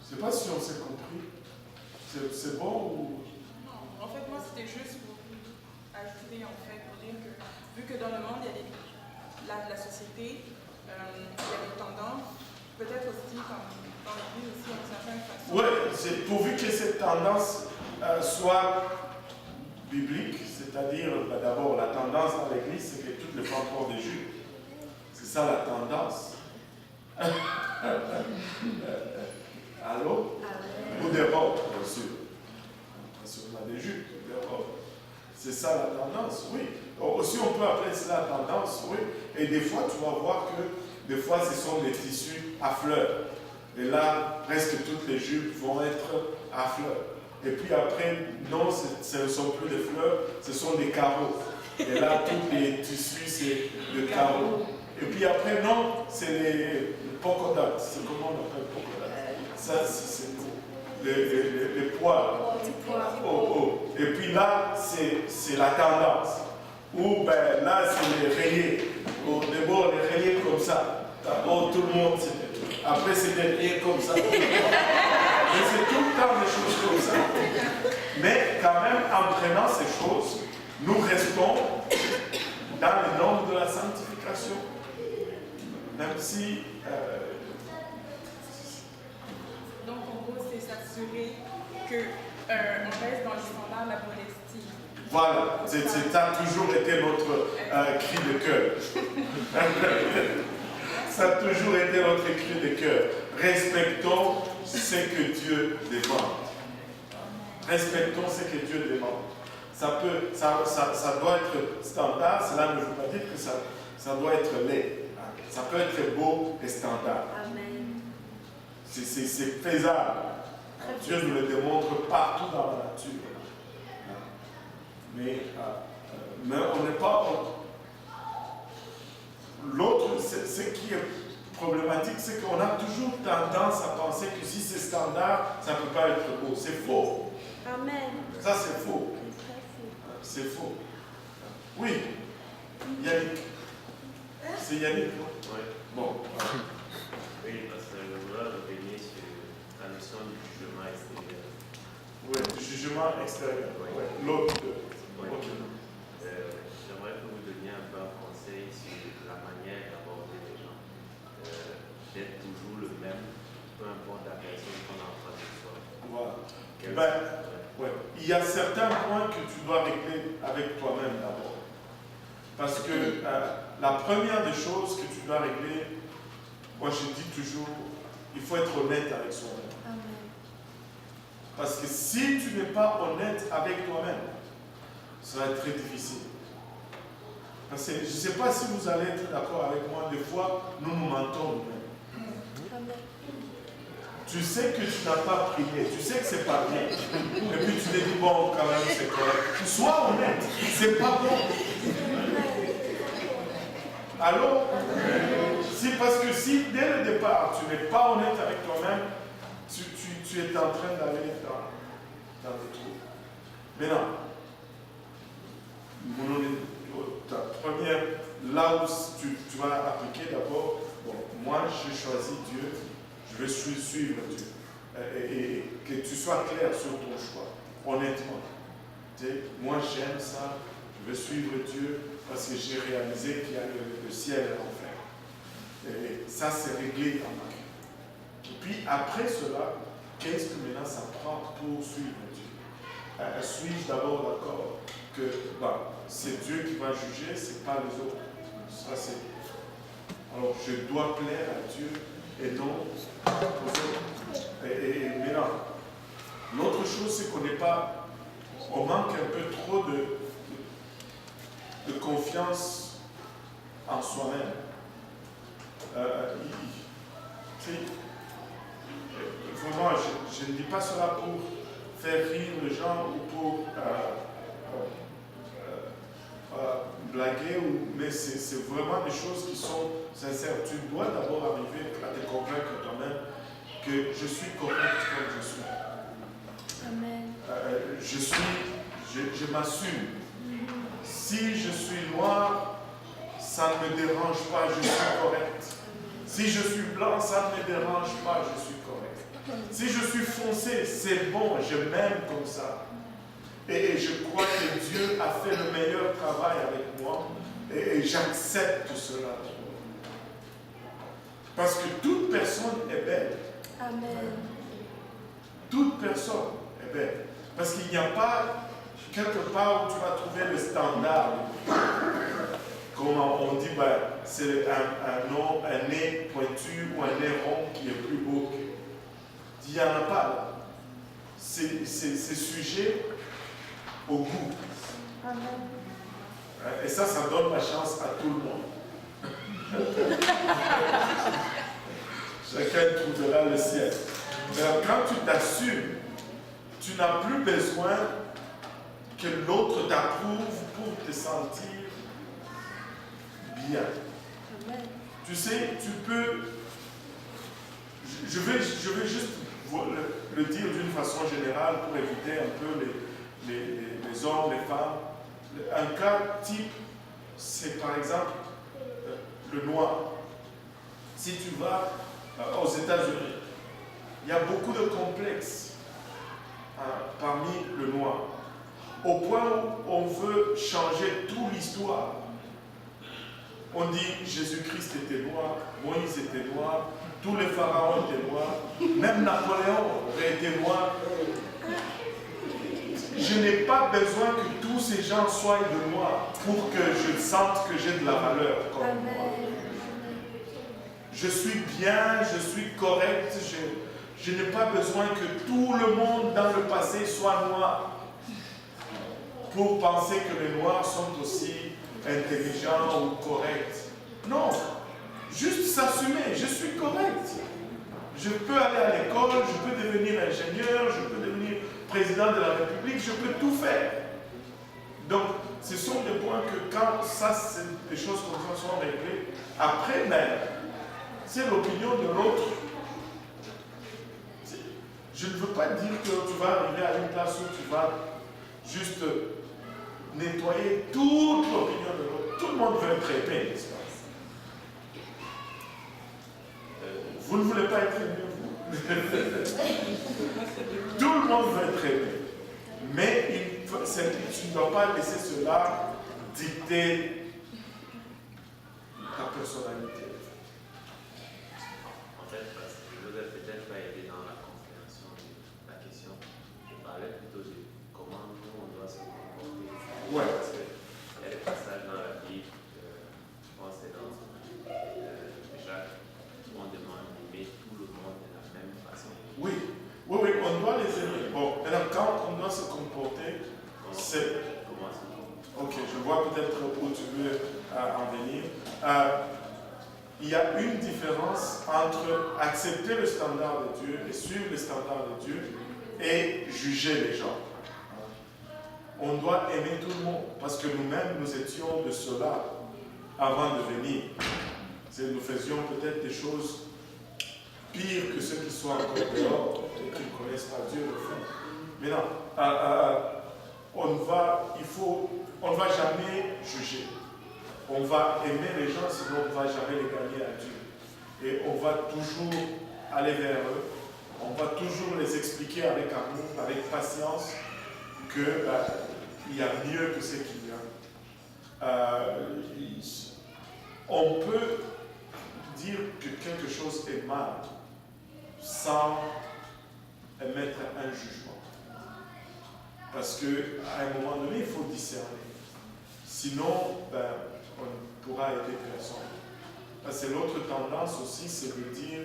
Je ne sais pas si on s'est compris. C'est bon ou... Non, en fait, moi, c'était juste pour ajouter, en fait, pour dire que, vu que dans le monde, il y a la société, il y a des tendances, peut-être aussi, comme dans l'Église aussi, en certaines façons. Oui, pourvu que cette tendance soit biblique, c'est-à-dire, d'abord, la tendance dans l'Église, c'est que toutes les femmes portent des jupes. C'est ça la tendance. Allô? Ou des robes, bien sûr. Parce qu'on a des jupes, des robes. C'est ça la tendance, oui. Aussi, on peut appeler cela la tendance, oui. Et des fois, tu vas voir que des fois, ce sont des tissus à fleurs. Et là, presque toutes les jupes vont être à fleurs. Et puis après, non, ce ne sont plus des fleurs, ce sont des carreaux. Et là, tous les tissus, c'est des carreaux. Et puis après, non, c'est les polka dots. C'est comment on appelle polka dots? Ça, c'est les poils. Et puis là, c'est la tendance. Ou ben là, c'est les rayés. D'abord, les rayés comme ça. D'abord, tout le monde, après, c'est des rayés comme ça. Mais c'est tout le temps des choses comme ça. Mais quand même, en prenant ces choses, nous restons dans les normes de la sanctification. Même si... Donc, en gros, c'est s'assurer qu'on reste dans les standards de la modestie. Voilà, ça a toujours été notre cri de cœur. Ça a toujours été notre cri de cœur. Respectons ce que Dieu demande. Respectons ce que Dieu demande. Ça doit être standard, cela ne veut pas dire que ça doit être laid. Ça peut être beau et standard. Amen. C'est faisable. Dieu nous le démontre partout dans la nature. Mais on n'est pas... L'autre, ce qui est problématique, c'est qu'on a toujours tendance à penser que si c'est standard, ça ne peut pas être beau. C'est faux. Amen. Ça, c'est faux. C'est faux. Oui. Yannick. C'est Yannick, non? Oui. Bon. Oui, parce que je voudrais revenir sur la notion du jugement extérieur. Oui, du jugement extérieur. Oui. Ouais. L'autre. Oui. Ok. J'aimerais que vous donniez un peu un conseil sur la manière d'aborder les gens. D'être toujours le même, peu importe la personne qu'on a en face de soi. Voilà. Ouais. Il y a certains points que tu dois régler avec toi-même d'abord. Parce que la première des choses que tu dois régler, moi je dis toujours, il faut être honnête avec soi-même. Amen. Parce que si tu n'es pas honnête avec toi-même, ça va être très difficile. Parce que je ne sais pas si vous allez être d'accord avec moi, des fois, nous mentons nous-mêmes. Amen. Tu sais que tu n'as pas prié, tu sais que c'est pas bien. Et puis tu te dis, bon, quand même, c'est correct. Sois honnête, c'est pas bon. Allô? Parce que si dès le départ, tu n'es pas honnête avec toi-même, tu es en train d'aller dans le trou. Maintenant, ta première, là où tu vas appliquer d'abord, bon, moi j'ai choisi Dieu, je vais suivre Dieu. et que tu sois clair sur ton choix, honnêtement. Tu sais, moi j'aime ça, je veux suivre Dieu parce que j'ai réalisé qu'il y a le ciel et l'enfer. Et ça c'est réglé dans ma vie. Et puis après cela, qu'est-ce que maintenant ça prend pour suivre Dieu? Suis-je d'abord d'accord que c'est Dieu qui va juger, c'est pas les autres. Ça c'est. Alors je dois plaire à Dieu et non aux autres. Et maintenant, l'autre chose c'est qu'on n'est pas, on manque un peu trop de confiance en soi-même. Vraiment, je ne dis pas cela pour faire rire les gens ou pour blaguer, mais c'est vraiment des choses qui sont sincères. Tu dois d'abord arriver à te convaincre toi-même que je suis correct comme je suis. Amen. Je m'assume. Si je suis noir, ça ne me dérange pas, je suis correct. Si je suis blanc, ça ne me dérange pas, je suis correct. Si je suis foncé, c'est bon, je m'aime comme ça. Et je crois que Dieu a fait le meilleur travail avec moi et j'accepte cela. Parce que toute personne est belle. Amen. Toute personne est belle. Parce qu'il n'y a pas quelque part où tu vas trouver le standard. Comme on dit, c'est un nez pointu ou un nez rond qui est plus beau que. Il n'y en a pas là. C'est sujet au goût. Amen. Et ça donne la chance à tout le monde. Chacun trouvera le ciel. Mais quand tu t'assumes, tu n'as plus besoin que l'autre t'approuve pour te sentir bien. Amen. Tu sais, tu peux. Je vais juste le dire d'une façon générale pour éviter un peu les hommes, les femmes. Un cas type, c'est par exemple le noir. Si tu vas aux États-Unis, il y a beaucoup de complexes parmi le noir. Au point où on veut changer toute l'histoire. On dit Jésus-Christ était noir, Moïse était noir, tous les pharaons étaient noirs, même Napoléon aurait été noir. Je n'ai pas besoin que tous ces gens soient de noir pour que je sente que j'ai de la valeur comme moi. Je suis bien, je suis correct, je n'ai pas besoin que tout le monde dans le passé soit noir pour penser que les noirs sont aussi intelligents ou corrects. Non, juste s'assumer, je suis correct. Je peux aller à l'école, je peux devenir ingénieur, je peux devenir président de la République, je peux tout faire. Donc, ce sont des points que quand ça, c'est des choses comme ça sont réglées, après même, c'est l'opinion de l'autre. Je ne veux pas dire que tu vas arriver à une place où tu vas juste nettoyer toute l'opinion de l'autre. Tout le monde veut être épais, n'est-ce pas? Vous ne voulez pas être aimé, vous? Tout le monde veut être aimé. Mais tu ne dois pas laisser cela dicter ta personnalité. En fait, parce que je ne vous ai peut-être pas aidé dans la compréhension de la question. Je parlais plutôt de comment nous, on doit se comporter. Ouais. Parce qu'il y a des passages dans la Bible, je pense que c'est dans Jacques, où on demande d'aimer tout le monde de la même façon. Oui, on doit les aimer. Bon, alors quand on doit se comporter, c'est... Comment se comporter? Ok, je vois peut-être où tu veux en venir. Il y a une différence entre accepter le standard de Dieu et suivre le standard de Dieu et juger les gens. On doit aimer tout le monde parce que nous-mêmes, nous étions de cela avant de venir. Nous faisions peut-être des choses pires que ceux qui sont encore dehors et qui ne connaissent pas Dieu le font. Mais non, on ne va jamais juger. On va aimer les gens, sinon on ne va jamais les gagner à Dieu. Et on va toujours aller vers eux on va toujours les expliquer avec amour, avec patience, qu'il y a mieux que ce qu'il y a. On peut dire que quelque chose est mal sans émettre un jugement. Parce qu'à un moment donné, il faut discerner. Sinon, on ne pourra aider personne. Parce que l'autre tendance aussi, c'est de dire,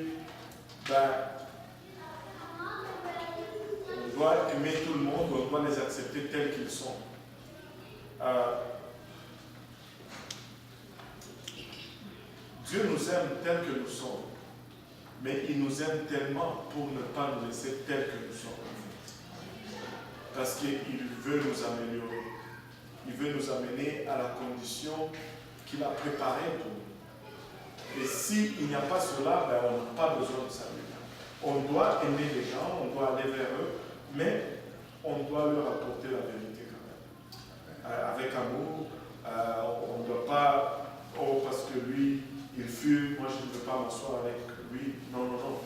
on doit aimer tout le monde, on doit les accepter tels qu'ils sont. Dieu nous aime tels que nous sommes, mais il nous aime tellement pour ne pas nous laisser tels que nous sommes. Parce qu'il veut nous améliorer. Il veut nous amener à la condition qu'il a préparée pour nous. Et s'il n'y a pas cela, on n'a pas besoin de salut. On doit aimer les gens, on doit aller vers eux, mais on doit leur apporter la vérité quand même. Avec amour, on ne doit pas, parce que lui, il fume, moi je ne veux pas m'asseoir avec lui. Non, non, non.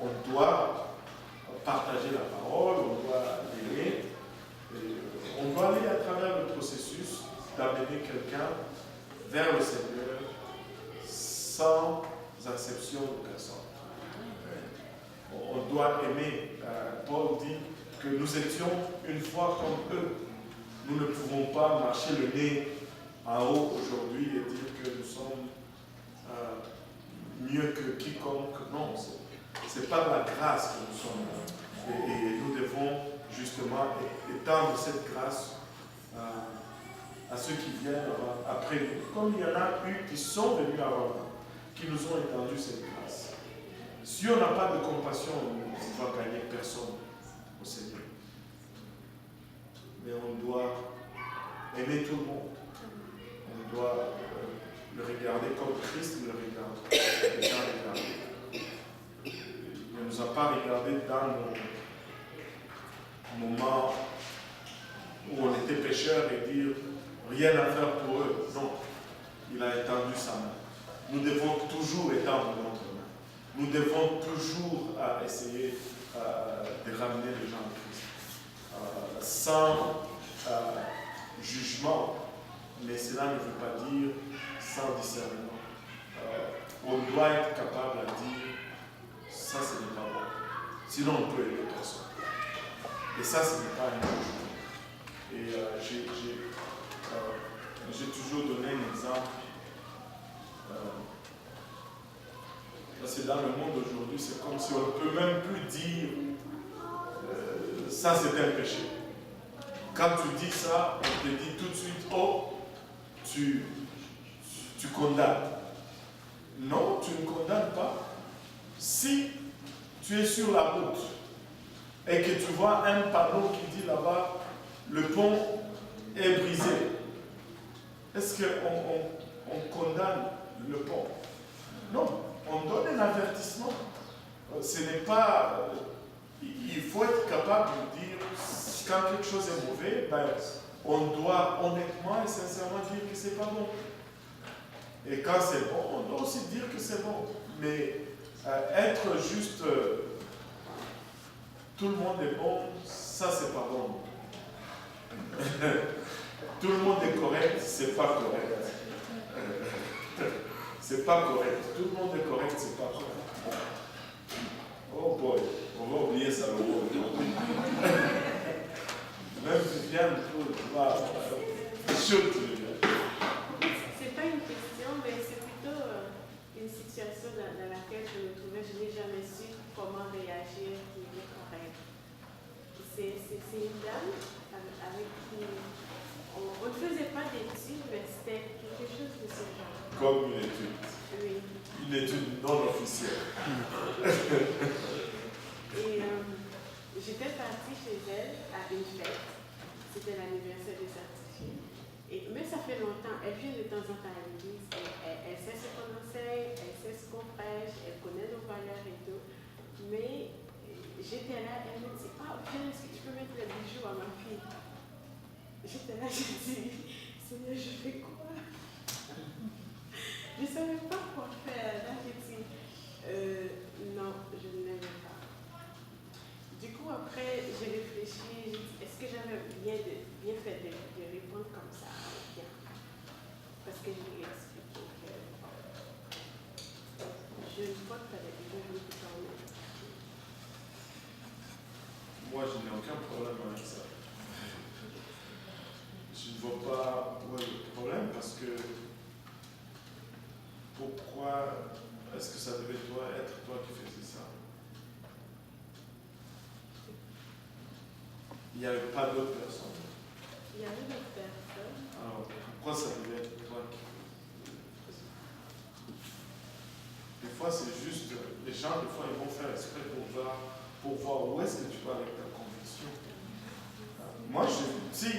On doit partager la parole, on doit l'aimer. On doit aller à travers le processus d'amener quelqu'un vers le Seigneur sans acception de personne. On doit aimer. Paul dit que nous étions une fois comme eux. Nous ne pouvons pas marcher le nez en haut aujourd'hui et dire que nous sommes mieux que quiconque. Non, ce n'est pas la grâce que nous sommes là. Et nous devons justement étendre cette grâce à ceux qui viennent après nous. Comme il y en a eu qui sont venus avant nous, qui nous ont étendu cette grâce. Si on n'a pas de compassion, on ne va gagner personne au Seigneur. Mais on doit aimer tout le monde. On doit le regarder comme Christ le regarde. Il ne nous a pas regardé dans nos moments où on était pécheurs et dire rien à faire pour eux. Non, il a étendu sa main. Nous devons toujours étendre notre main. Nous devons toujours essayer de ramener les gens à Christ. Sans jugement, mais cela ne veut pas dire sans discernement. On doit être capable de dire ça, ce n'est pas bon. Sinon, on peut aider personne. Et ça, ce n'est pas un jugement. Et j'ai toujours donné un exemple. Parce que dans le monde aujourd'hui, c'est comme si on ne peut même plus dire ça, c'est un péché. Quand tu dis ça, on te dit tout de suite, oh, tu condamnes. Non, tu ne condamnes pas. Si tu es sur la route et que tu vois un panneau qui dit là-bas, le pont est brisé, est-ce qu'on condamne le pont? Non, on donne un avertissement. Ce n'est pas... il faut être capable de dire, quand quelque chose est mauvais, on doit honnêtement et sincèrement dire que c'est pas bon. Et quand c'est bon, on doit aussi dire que c'est bon. Mais être juste tout le monde est bon, ça c'est pas bon. Tout le monde est correct, c'est pas correct. C'est pas correct. Tout le monde est correct, c'est pas correct. Oh boy, on va oublier ça. Même Viviane, chute. C'est pas une question, mais c'est plutôt une situation dans laquelle je me trouvais. Je n'ai jamais su comment réagir qui était correct. C'est une dame avec qui on ne faisait pas d'études, mais c'était quelque chose de ce genre. Comme une étude. Oui. Une étude non officielle. Et j'étais partie chez elle à une fête. C'était l'anniversaire des certifiés. Mais ça fait longtemps. Elle vient de temps en temps à l'église. Elle sait ce qu'on enseigne, elle sait ce qu'on prêche, elle connaît nos valeurs et tout. Mais j'étais là, elle me dit, ah, viens, est-ce que tu peux mettre les bijoux à ma fille? J'étais là, je dis, Seigneur, je fais quoi? Je ne savais pas quoi faire. Là, j'ai dit, non, je jeune pote avec deux jeunes qui dormaient. Moi, je n'ai aucun problème avec ça. Je ne vois pas où est le problème parce que pourquoi est-ce que ça devait être toi qui faisais ça? Il n'y avait pas d'autres personnes. Il y avait d'autres personnes. Alors, pourquoi ça devait être toi qui faisais ça? Des fois, c'est juste, les gens, des fois, ils vont faire exprès pour voir où est-ce que tu vas avec ta conviction. Moi, si,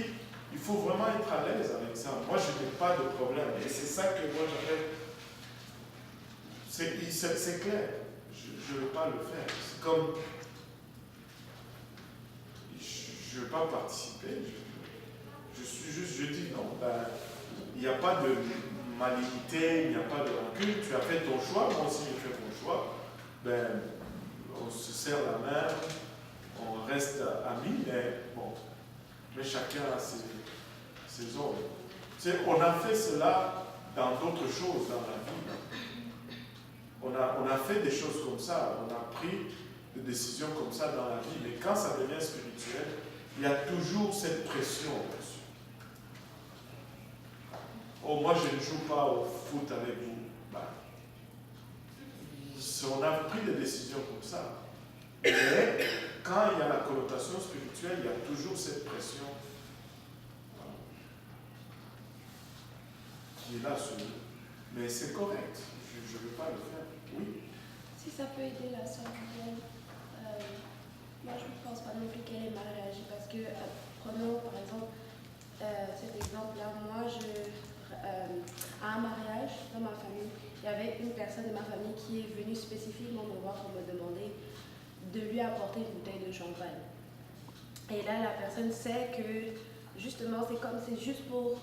il faut vraiment être à l'aise avec ça. Moi, je n'ai pas de problème. Et c'est ça que moi, j'avais. C'est clair. Je ne veux pas le faire. C'est comme. Je ne veux pas participer. Je suis juste, je dis non. Ben, il n'y a pas de malignité, il n'y a pas de rancune. Tu as fait ton choix, moi aussi j'ai fait mon choix. Ben, on se serre la main, on reste amis, mais bon. Mais chacun a ses ordres. Tu sais, on a fait cela dans d'autres choses dans la vie. On a fait des choses comme ça, on a pris des décisions comme ça dans la vie, mais quand ça devient spirituel, il y a toujours cette pression dessus. Oh, moi je ne joue pas au foot avec vous. Ben, on a pris des décisions comme ça. Mais quand il y a la connotation spirituelle, il y a toujours cette pression qui est là sur nous. Mais c'est correct, je ne veux pas le faire. Oui. Si ça peut aider la soeur Vivienne, moi je ne pense pas non plus qu'elle ait mal réagi parce que, prenons par exemple cet exemple-là, moi à un mariage dans ma famille, il y avait une personne de ma famille qui est venue spécifiquement me voir pour me demander de lui apporter une bouteille de champagne. Et là, la personne sait que justement, c'est juste pour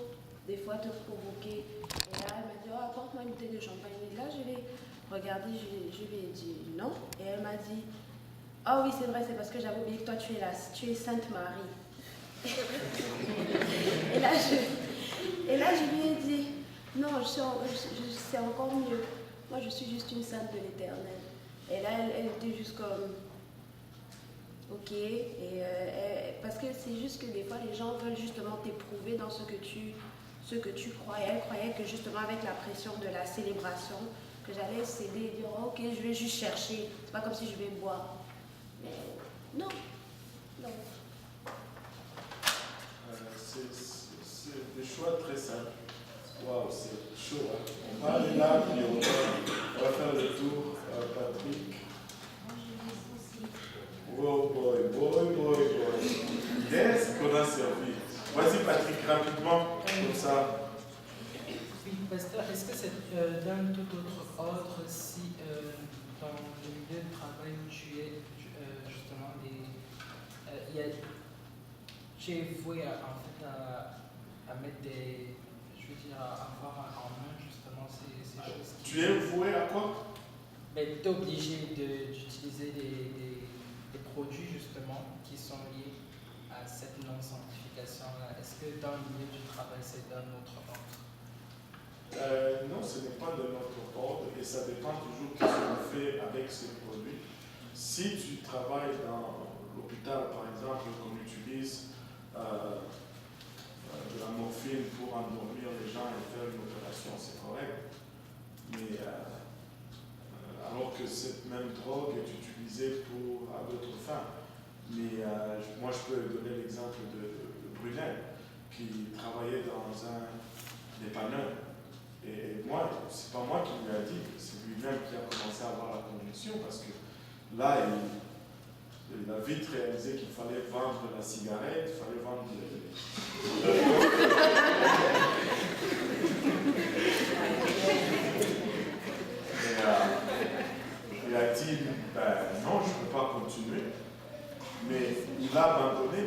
des fois te provoquer. Et là, elle m'a dit, oh, apporte-moi une bouteille de champagne. Et là, je l'ai regardée, je lui ai dit non. Et elle m'a dit, oh oui, c'est vrai, c'est parce que j'avais oublié que toi, tu es Sainte Marie. et là, je lui ai dit, non, c'est encore mieux. Moi, je suis juste une sainte de l'Éternel. Et là, elle était juste comme, ok. Et, parce que c'est juste que des fois, les gens veulent justement t'éprouver dans ce que tu crois. Et elle croyait que justement, avec la pression de la célébration, que j'allais céder et dire, oh, ok, je vais juste chercher. C'est pas comme si je vais boire. Mais non. Non. C'est des choix très simples. Waouh, c'est chaud. Hein? On va aller là, puis on va faire le tour. Patrick. Oh boy. Qu'est-ce qu'on a servi? Vas-y, Patrick, rapidement, comme ça. Oui, pasteur, est-ce que c'est d'un tout autre ordre si dans le milieu de travail où tu es, justement, tu es voué à mettre des. Je veux dire, à avoir en main justement ces choses. Tu es voué à quoi? Ben, tu es obligé d'utiliser des produits justement qui sont liés à cette non-sanctification-là. Est-ce que dans le milieu du travail, c'est d'un autre ordre? Non, ce n'est pas de notre ordre et ça dépend toujours de ce qu'on fait avec ces produits. Si tu travailles dans l'hôpital, par exemple, qu'on utilise de la morphine pour endormir les gens et faire une opération, c'est correct. Mais alors que cette même drogue est utilisée à d'autres fins. Mais moi, je peux donner l'exemple de Brunel, qui travaillait dans un dépanneur. Et moi, c'est pas moi qui lui a dit, c'est lui-même qui a commencé à avoir la conviction, parce que là, il a vite réalisé qu'il fallait vendre la cigarette, il fallait vendre il a dit, ben non, je ne peux pas continuer. Mais il a abandonné.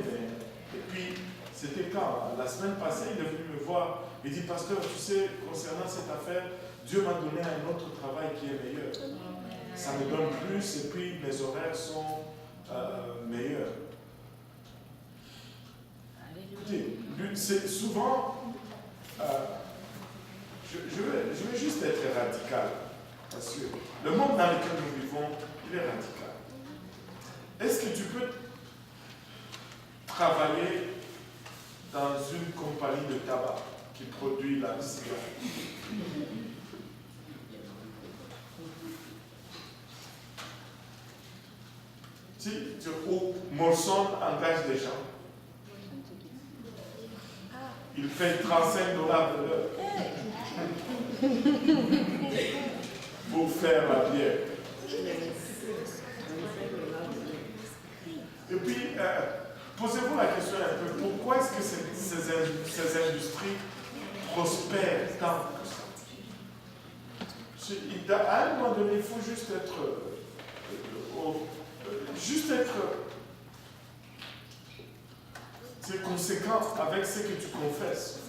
Et puis, c'était quand? La semaine passée, il est venu me voir. Il dit, pasteur, tu sais, concernant cette affaire, Dieu m'a donné un autre travail qui est meilleur. Ça me donne plus et puis mes horaires sont meilleurs. Écoutez, c'est souvent, je vais juste être radical. Parce que le monde dans lequel nous vivons, il est radical. Est-ce que tu peux travailler dans une compagnie de tabac qui produit la cigarette? Si ou Molson engage des gens, il paye $35 de l'heure pour faire la bière. Et puis, posez-vous la question un peu, pourquoi est-ce que ces industries prospèrent tant que ça? À un moment donné, il faut juste être conséquent avec ce que tu confesses.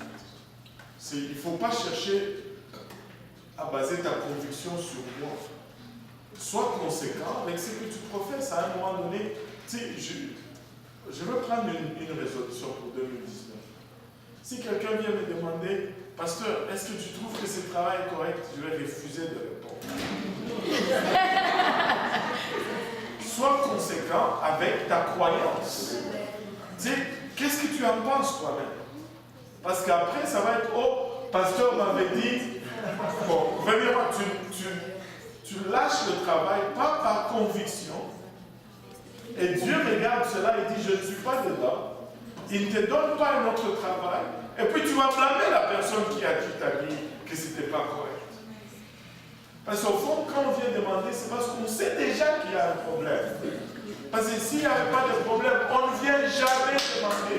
Il ne faut pas chercher à baser ta conviction sur moi. Sois conséquent avec ce que tu professes. À un moment donné, je veux prendre une résolution pour 2019. Si quelqu'un vient me demander, pasteur, est-ce que tu trouves que ce travail est correct? Je vais refuser de répondre. Sois conséquent avec ta croyance. Qu'est-ce que tu en penses toi-même? Parce qu'après, ça va être, oh, pasteur m'avait dit, bon, premièrement, tu lâches le travail, pas par conviction, et Dieu regarde cela et dit, je ne suis pas dedans, il ne te donne pas un autre travail, et puis tu vas blâmer la personne qui t'a dit que ce n'était pas correct. Parce qu'au fond, quand on vient demander, c'est parce qu'on sait déjà qu'il y a un problème. Parce que s'il n'y avait pas de problème, on ne vient jamais demander.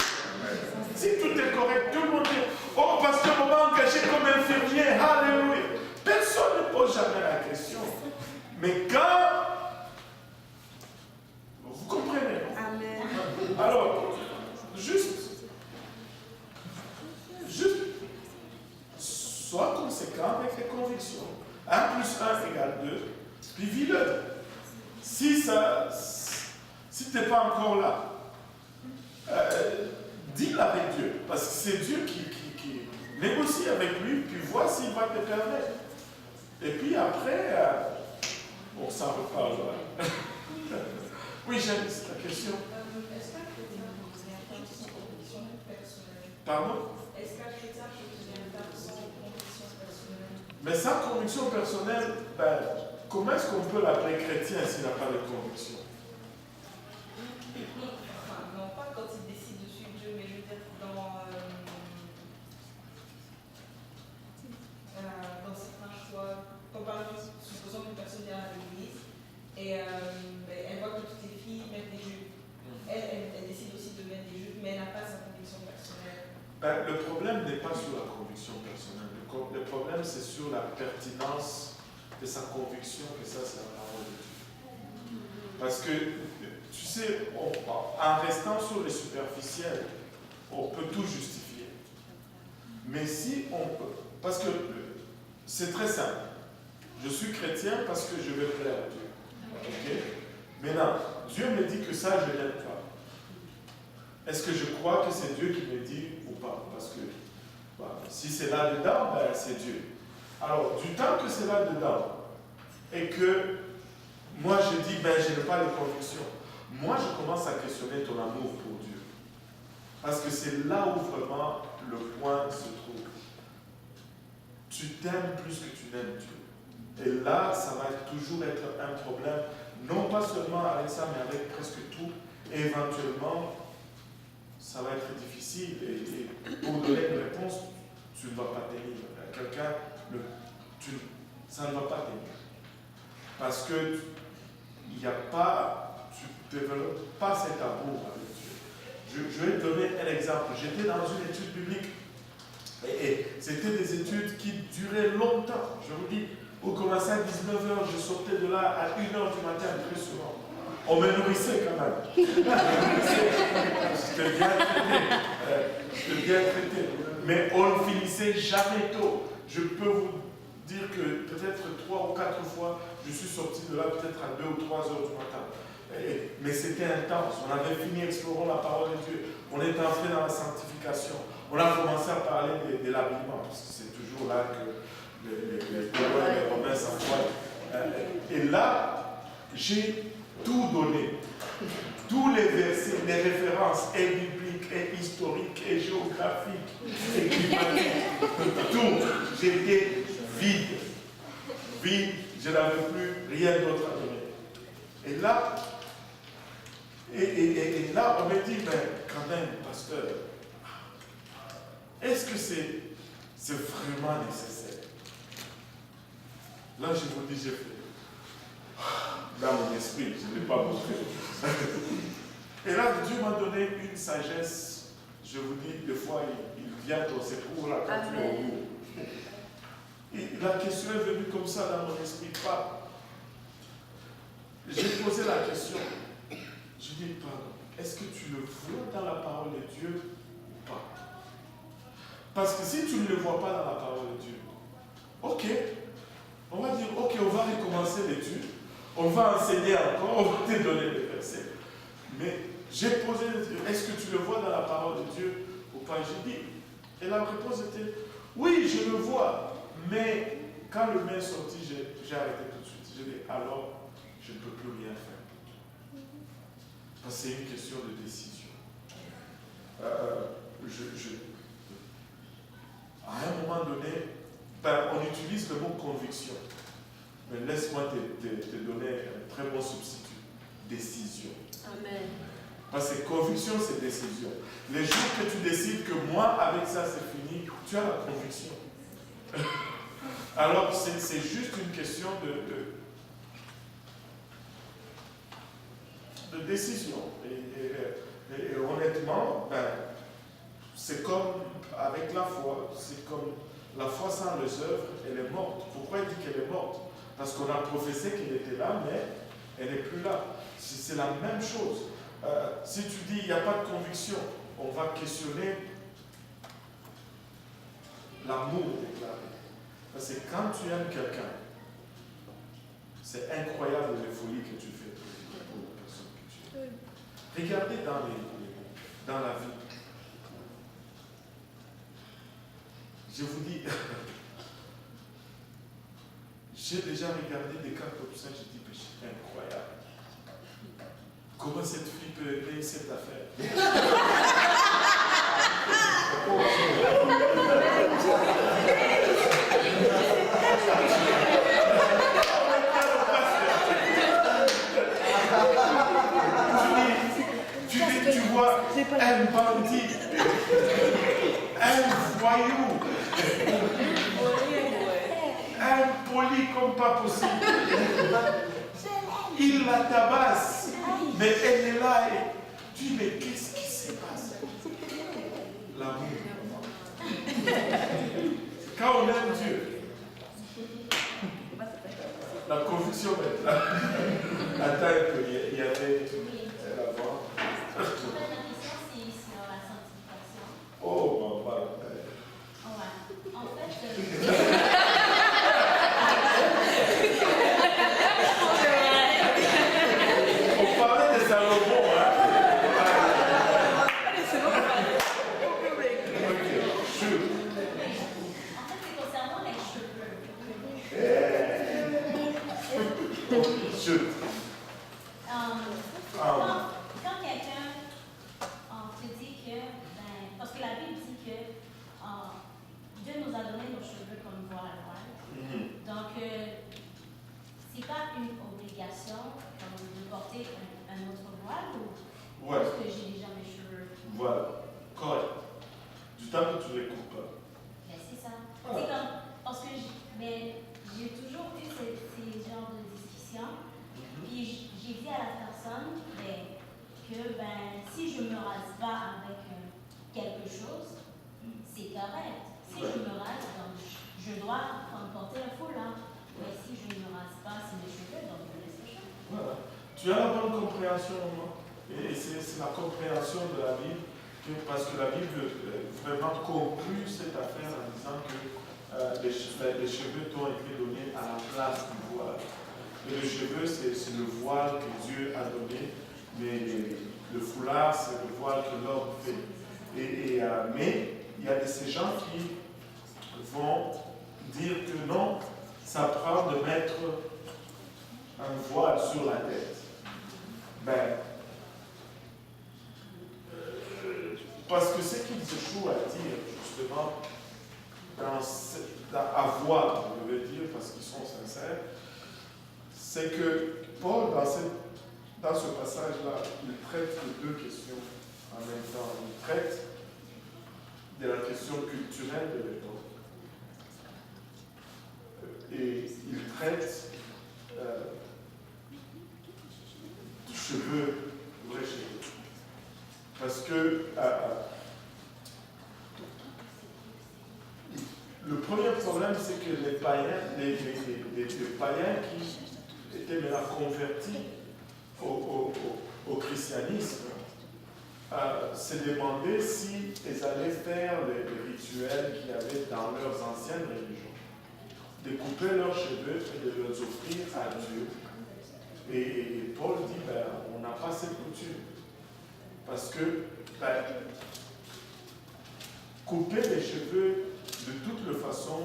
Si tout est correct, tout le monde dit, oh, pasteur, on m'a engagé comme infirmier, alléluia. Personne ne pose jamais la question. Mais quand... Vous comprenez, non? Amen. Alors, juste, sois conséquent avec les convictions. 1 plus 1 égale 2, puis vis-le. Si tu n'es pas encore là, dis-le avec Dieu, parce que c'est Dieu qui négocie avec lui, puis vois s'il va te permettre. Et puis après, on s'en reparlera. Oui, j'aime cette question. Est-ce qu'un chrétien peut devenir sans conviction personnelle? Pardon? Est-ce qu'un chrétien peut devenir sans conviction personnelle? Mais sans conviction personnelle, comment est-ce qu'on peut l'appeler chrétien s'il n'a pas de conviction? Enfin, non, pas quand il décide de suivre Dieu, mais je veux dire dans certains choix. Comme par exemple, supposons qu'une personne vient à l'église et elle voit que toutes les filles mettent des jupes. Elle décide aussi de mettre des jupes, mais elle n'a pas sa conviction personnelle. Le problème n'est pas sur la conviction personnelle. Le problème, c'est sur la pertinence de sa conviction que ça, c'est la parole de Dieu. Parce que, tu sais, en restant sur le superficiel, on peut tout justifier. Mais si on peut, parce que c'est très simple. Je suis chrétien parce que je veux plaire à Dieu. Okay? Maintenant, Dieu me dit que ça, je n'aime pas. Est-ce que je crois que c'est Dieu qui me dit ou pas? Parce que si c'est là-dedans, c'est Dieu. Alors, du temps que c'est là-dedans, et que moi je dis, je n'ai pas les convictions, moi je commence à questionner ton amour pour Dieu. Parce que c'est là où vraiment le point se trouve. Tu t'aimes plus que tu n'aimes Dieu. Et là, ça va toujours être un problème, non pas seulement avec ça, mais avec presque tout. Et éventuellement, ça va être difficile. Et pour donner une réponse, tu ne vas pas tenir. Quelqu'un, ça ne va pas tenir. Parce que tu ne développes pas cet amour avec Dieu. Je vais te donner un exemple. J'étais dans une étude biblique. Et c'était des études qui duraient longtemps. Je vous dis, vous commencez à 19h, je sortais de là à 1h du matin très souvent. On me nourrissait quand même. J'étais bien traité. Mais on ne finissait jamais tôt. Je peux vous dire que peut-être 3 ou 4 fois, je suis sorti de là peut-être à 2 ou 3 heures du matin. Mais c'était intense. On avait fini explorant la parole de Dieu. On est entré dans la sanctification. On a commencé à parler de l'habillement, parce que c'est toujours là que les Romains s'envoient. là, j'ai tout donné. Tous les versets, les références, et bibliques, et historiques, et géographiques, et climatiques, tout. J'étais vide. Vide, je n'avais plus rien d'autre à donner. Et là, là, on me dit, mais quand même, pasteur, est-ce que c'est vraiment nécessaire? Là, je vous dis, j'ai fait. Dans mon esprit, je n'ai pas compris. Et là, Dieu m'a donné une sagesse. Je vous dis, des fois, il vient au secours là, quand tu es au bout. Et la question est venue comme ça dans mon esprit. Pas. J'ai posé la question. Je dis, pardon, est-ce que tu le vois dans la parole de Dieu ou pas? Parce que si tu ne le vois pas dans la parole de Dieu, ok, on va dire, ok, on va recommencer l'étude, on va enseigner encore, on va te donner les versets. Mais j'ai posé, est-ce que tu le vois dans la parole de Dieu ou pas? J'ai dit, et la réponse était, oui, je le vois, mais quand le mail est sorti, j'ai arrêté tout de suite. J'ai dit, alors, je ne peux plus rien faire. Parce que c'est une question de décision. À un moment donné, on utilise le mot conviction. Mais laisse-moi te donner un très bon substitut. Décision. Amen. Parce que conviction, c'est décision. Les jours que tu décides que moi, avec ça, c'est fini, tu as la conviction. Alors, c'est juste une question de décision. Et honnêtement, c'est comme avec la foi. C'est comme la foi sans les œuvres, elle est morte. Pourquoi il dit qu'elle est morte? Parce qu'on a professé qu'elle était là, mais elle n'est plus là. C'est la même chose. Si tu dis il n'y a pas de conviction, on va questionner l'amour déclaré. Parce que quand tu aimes quelqu'un, c'est incroyable les folies que tu fais pour la personne que tu aimes. Regardez dans la vie. Je vous dis, j'ai déjà regardé des cas comme ça, je dis que c'est incroyable. Comment cette fille peut aimer cette affaire? Tu vois un bandit, un voyou, impoli comme pas possible. Il la tabasse, mais elle est là et tu dis, mais qu'est-ce qui se passe? L'amour. Quand on aime Dieu, la conviction est là. Attends un peu, il y avait la voix. La question, c'est sur la sanctification. Oh, maman. Ouais. En fait, on parlait de Salomon, hein? en fait, c'est concernant les cheveux. Quand quelqu'un te dit que, parce que la Bible dit que Dieu nous a donné nos cheveux comme voile. Donc, c'est pas une obligation de porter un autre voile ou Ouais. parce que j'ai déjà mes cheveux. Voilà, correct. Du temps que tu les coupes pas. Ben, c'est ça. C'est comme, parce que j'ai toujours eu ces genres de discussions. Puis j'ai dit à la personne que si je ne me rase pas avec quelque chose, c'est correct. Si je me rase, donc je dois porter un foulard. Mais si je ne me rase pas, c'est mes cheveux, donc je laisse les cheveux. Voilà. Tu as la bonne compréhension, non? Et c'est la compréhension de la Bible, parce que la Bible vraiment conclut cette affaire en disant que les cheveux t'ont été donnés à la place du voile. Et le cheveu, c'est le voile que Dieu a donné, mais le foulard, c'est le voile que l'homme fait. Mais il y a de ces gens qui vont dire que non, ça prend de mettre un sur la tête. Ben, parce que ce qu'ils échouent à dire, justement, à voir, je veux dire, parce qu'ils sont sincères, c'est que Paul, dans ce passage-là, il traite de deux questions en même temps. Il traite de la question culturelle de l'époque. Et il traite du cheveu, vrai cheveu. Parce que le premier problème, c'est que les païens, les païens qui étaient maintenant convertis au christianisme, se demandaient si ils allaient faire les rituels qu'il y avait dans leurs anciennes religions, de couper leurs cheveux et de les offrir à Dieu. Et Paul dit, ben, on n'a pas cette coutume. Parce que ben, couper les cheveux de toute façon,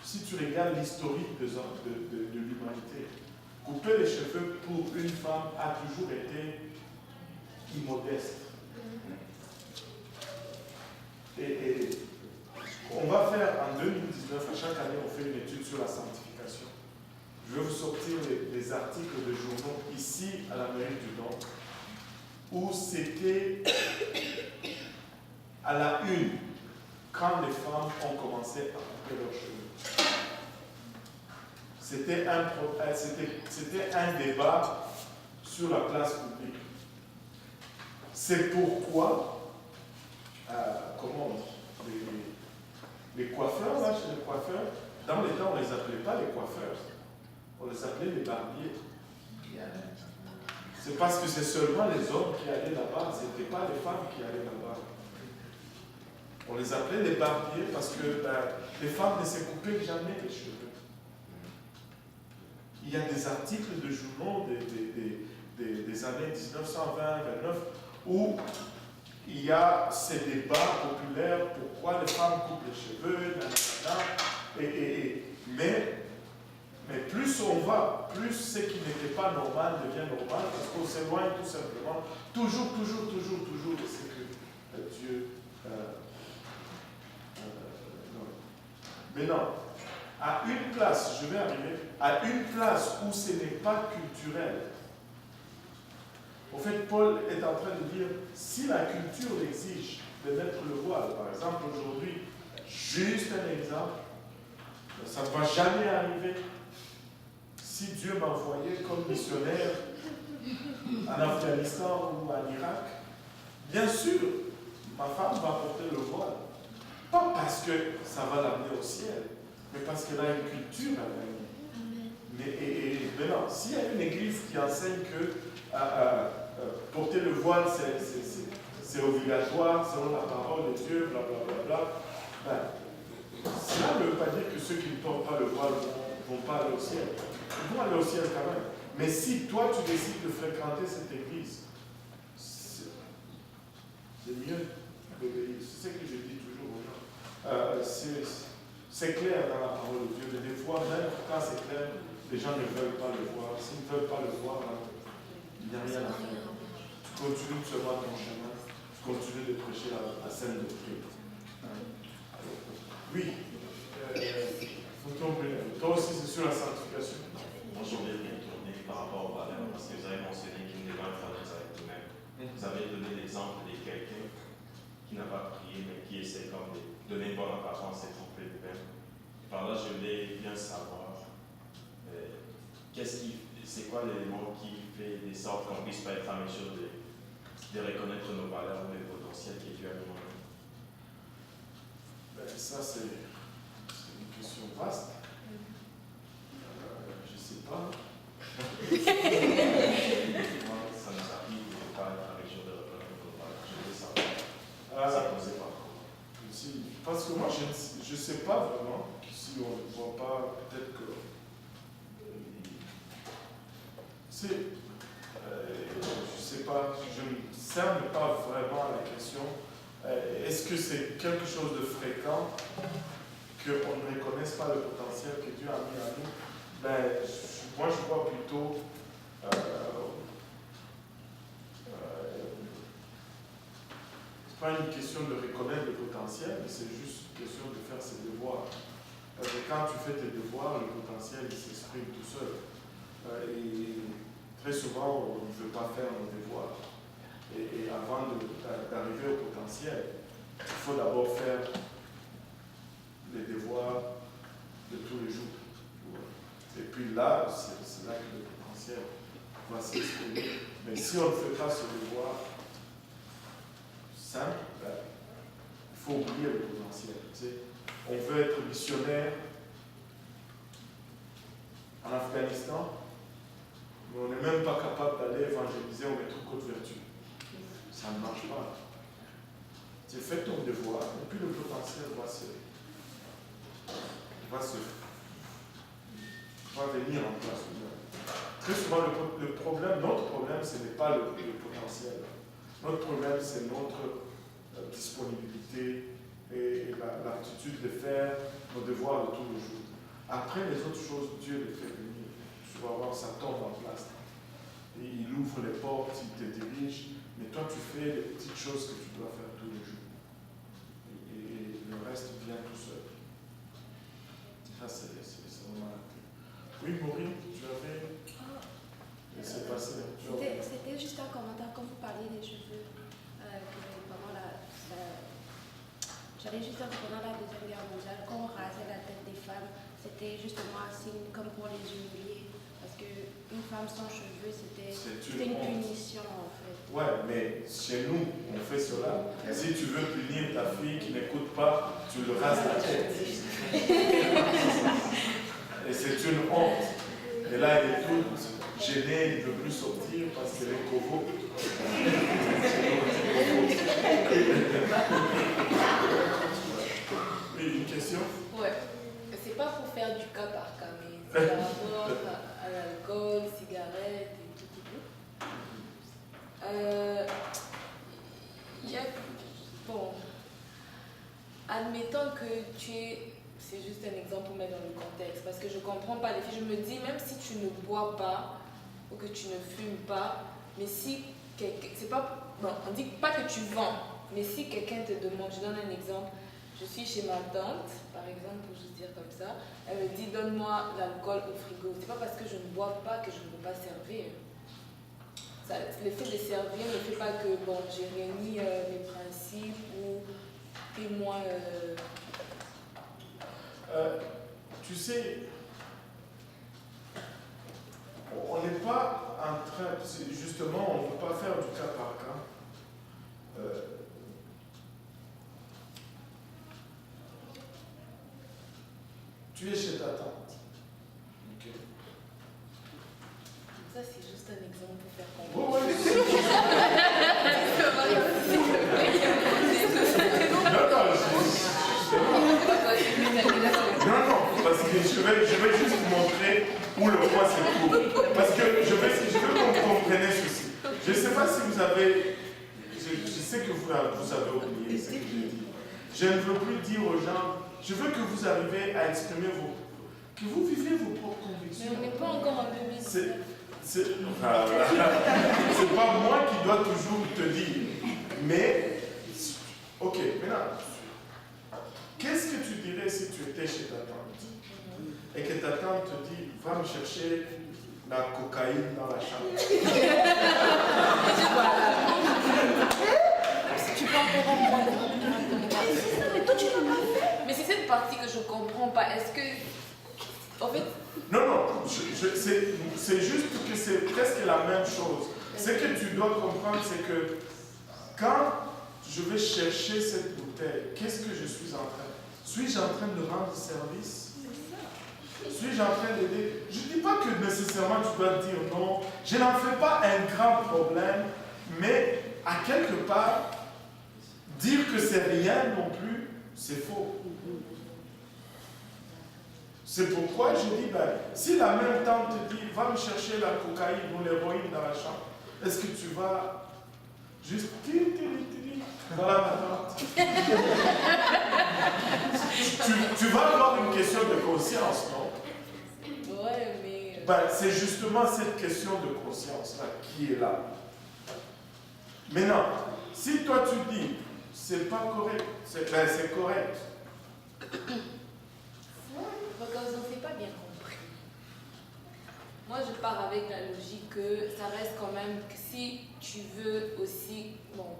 si tu regardes l'historique de l'humanité, couper les cheveux pour une femme a toujours été immodeste. Et on va faire en 2019, à chaque année, on fait une étude sur la sanctification. Je vais vous sortir les articles de journaux ici à l'Amérique du Nord, où c'était à la une quand les femmes ont commencé à couper leurs cheveux. C'était un débat sur la place publique. C'est pourquoi, comment on dit, les coiffeurs, là, chez les coiffeurs, dans les temps, on ne les appelait pas les coiffeurs, on les appelait les barbiers. C'est parce que c'est seulement les hommes qui allaient là-bas, ce n'était pas les femmes qui allaient là-bas. On les appelait les barbiers parce que les femmes ne se coupaient jamais les cheveux. Il y a des articles de journaux des années 1920-29 où il y a ces débats populaires, pourquoi les femmes coupent les cheveux, mais plus on va, plus ce qui n'était pas normal devient normal, parce qu'on s'éloigne tout simplement, toujours de ce que Dieu... Mais non, à une place, je vais arriver, à une place où ce n'est pas culturel. En fait, Paul est en train de dire, si la culture exige de mettre le voile, par exemple aujourd'hui, juste un exemple, ça ne va jamais arriver. Si Dieu m'envoyait comme missionnaire en Afghanistan ou en Irak, bien sûr, ma femme va porter le voile. Pas parce que ça va l'amener au ciel, mais parce qu'elle a une culture à l'amener. Mais non, s'il y a une église qui enseigne que porter le voile, c'est obligatoire selon la parole de Dieu, blablabla, cela ne veut pas dire que ceux qui ne portent pas le voile ne vont pas aller au ciel. Ils vont aller au ciel quand même. Mais si toi tu décides de fréquenter cette église, c'est mieux d'obéir. C'est ce que je dis toujours aux gens. C'est clair dans la parole de Dieu. Mais des fois, même quand c'est clair, les gens ne veulent pas le voir. S'ils ne veulent pas le voir, il n'y a rien à faire. Tu continues seulement ton chemin. Tu continues de prêcher la sainte doctrine. Oui. Toi aussi, c'est sur la sanctification. Moi, je voulais bien tourner par rapport au valeur, parce que vous avez mentionné qu'il n'est pas faire avec vous-même. Vous avez donné l'exemple de quelqu'un qui n'a pas prié, mais qui essaie comme de donner une bonne apparence et tromper lui-même. Par là, je voulais bien savoir c'est quoi l'élément qui fait des sortes qu'on ne puisse pas être en mesure de reconnaître nos valeurs ou les potentiels qui Dieu a mis en nous. Ça, c'est une question vaste. Je ne sais pas. Ça nous arrive de ne pas être en mesure de reconnaître nos valeurs. Je voulais savoir. Ça ne posait pas trop. Parce que moi, je ne sais pas vraiment si on ne voit pas, peut-être que. Je ne sais pas, je ne cerne pas vraiment la question. Est-ce que c'est quelque chose de fréquent qu'on ne reconnaisse pas le potentiel que Dieu a mis en nous? Moi, je vois plutôt c'est pas une question de reconnaître le potentiel, mais c'est juste une question de faire ses devoirs. Parce que quand tu fais tes devoirs, le potentiel il s'exprime tout seul. Et très souvent, on ne veut pas faire nos devoirs. Et avant d'arriver au potentiel, il faut d'abord faire les devoirs de tous les jours. Et puis là, c'est là que le potentiel va s'exprimer. Mais si on ne fait pas ce devoir simple, il faut oublier le potentiel. Tu sais, on veut être missionnaire en Afghanistan, mais on n'est même pas capable d'aller évangéliser au métro Côte-Vertu. Ça ne marche pas. Tu fais ton devoir, et puis le potentiel va venir en place. Très souvent, notre problème, ce n'est pas le potentiel. Notre problème, c'est notre disponibilité et l'aptitude de faire nos devoirs de tous les jours. Après, les autres choses, Dieu les fait venir. Tu vas voir, ça tombe en place. Et il ouvre les portes, il te dirige, mais toi, tu fais les petites choses que tu dois faire tous les jours. Et le reste vient tout seul. Ça, c'est vraiment la clé. Oui, Maureen, tu avais... C'est passé. C'était juste un commentaire quand vous parliez des cheveux. J'allais juste dire que pendant la Deuxième Guerre mondiale, quand on rasait la tête des femmes, c'était justement un signe comme pour les humilier. Parce qu'une femme sans cheveux, c'était une punition en fait. Ouais, mais chez nous, on fait cela. Si tu veux punir ta fille qui n'écoute pas, tu le rases la tête. Et c'est une honte. Et là, elle est toute gênée, il ne veut plus sortir parce qu'elle est covo. Oui, une question? Ouais. C'est pas pour faire du cas par cas, mais c'est par rapport à l'alcool, cigarettes et tout. Bon, admettons que tu es, c'est juste un exemple pour mettre dans le contexte, parce que je comprends pas les filles, je me dis même si tu ne bois pas ou que tu ne fumes pas, mais si c'est pas, bon, on dit pas que tu vends, mais si quelqu'un te demande, je donne un exemple, je suis chez ma tante, par exemple, pour juste dire comme ça, elle me dit donne-moi l'alcool au frigo, c'est pas parce que je ne bois pas que je ne peux pas servir. Ça, le fait de servir ne fait pas que bon, j'ai réuni mes principes ou fais-moi. Tu sais, on n'est pas en train, justement, on ne veut pas faire du cas par cas. Tu es chez ta tante. Ok. Ça, c'est juste un exemple pour faire comprendre. Oh, ouais. Non, parce que je vais juste vous montrer où le point se trouve. Parce que je veux que vous compreniez ceci. Je ne sais pas si vous avez... Je sais que vous avez oublié ce que j'ai dit. Je ne veux plus dire aux gens... Je veux que vous arriviez à exprimer que vous vivez vos propres convictions. Mais on n'est pas encore en 2019. C'est pas moi qui dois toujours te dire. Mais, ok, maintenant, qu'est-ce que tu dirais si tu étais chez ta tante et que ta tante te dit, va me chercher la cocaïne dans la chambre? Tu peux encore comprendre. Mais toi, tu l'as pas fait. Mais c'est cette partie que je comprends pas. Est-ce que. En fait. Non, c'est juste que c'est presque la même chose. Ce que tu dois comprendre, c'est que quand je vais chercher cette bouteille, qu'est-ce que je suis en train? Suis-je en train de rendre service? Suis-je en train d'aider? Je ne dis pas que nécessairement tu dois dire non. Je n'en fais pas un grand problème, mais à quelque part, dire que c'est rien non plus, c'est faux. C'est pourquoi je dis, si la même tante te dit, va me chercher la cocaïne ou l'héroïne dans la chambre, est-ce que tu vas juste voilà ma tante. Tu vas avoir une question de conscience, non? Ouais, Ben, c'est justement cette question de conscience-là qui est là. Maintenant, si toi tu dis, c'est pas correct, c'est correct. Parce qu'on ne s'est pas bien compris. Moi, je pars avec la logique que ça reste quand même que si tu veux aussi, bon,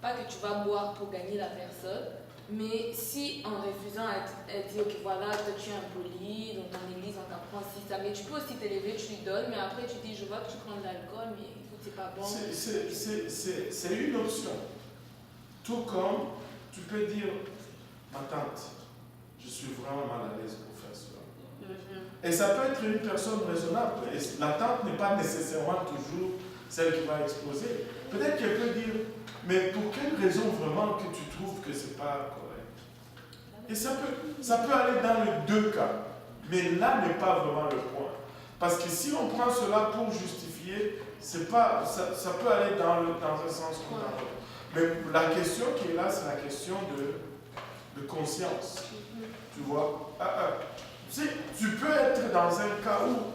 pas que tu vas boire pour gagner la personne, mais si en refusant, elle dit, ok, voilà, toi tu es impoli, dans ton église on t'apprend si ça, mais tu peux aussi t'élever, tu lui donnes, mais après tu dis, je vois que tu prends de l'alcool, mais écoute, c'est pas bon. C'est une option. Tout comme tu peux dire, ma tante, je suis vraiment mal à l'aise pour faire cela. Et ça peut être une personne raisonnable. Et la tante n'est pas nécessairement toujours celle qui va exploser. Peut-être qu'elle peut dire, mais pour quelle raison vraiment que tu trouves que ce n'est pas correct? Et ça peut aller dans les deux cas. Mais là n'est pas vraiment le point. Parce que si on prend cela pour justifier, c'est pas, ça peut aller dans un sens ou dans l'autre. Mais la question qui est là, c'est la question de conscience. Tu vois? Tu peux être dans un cas où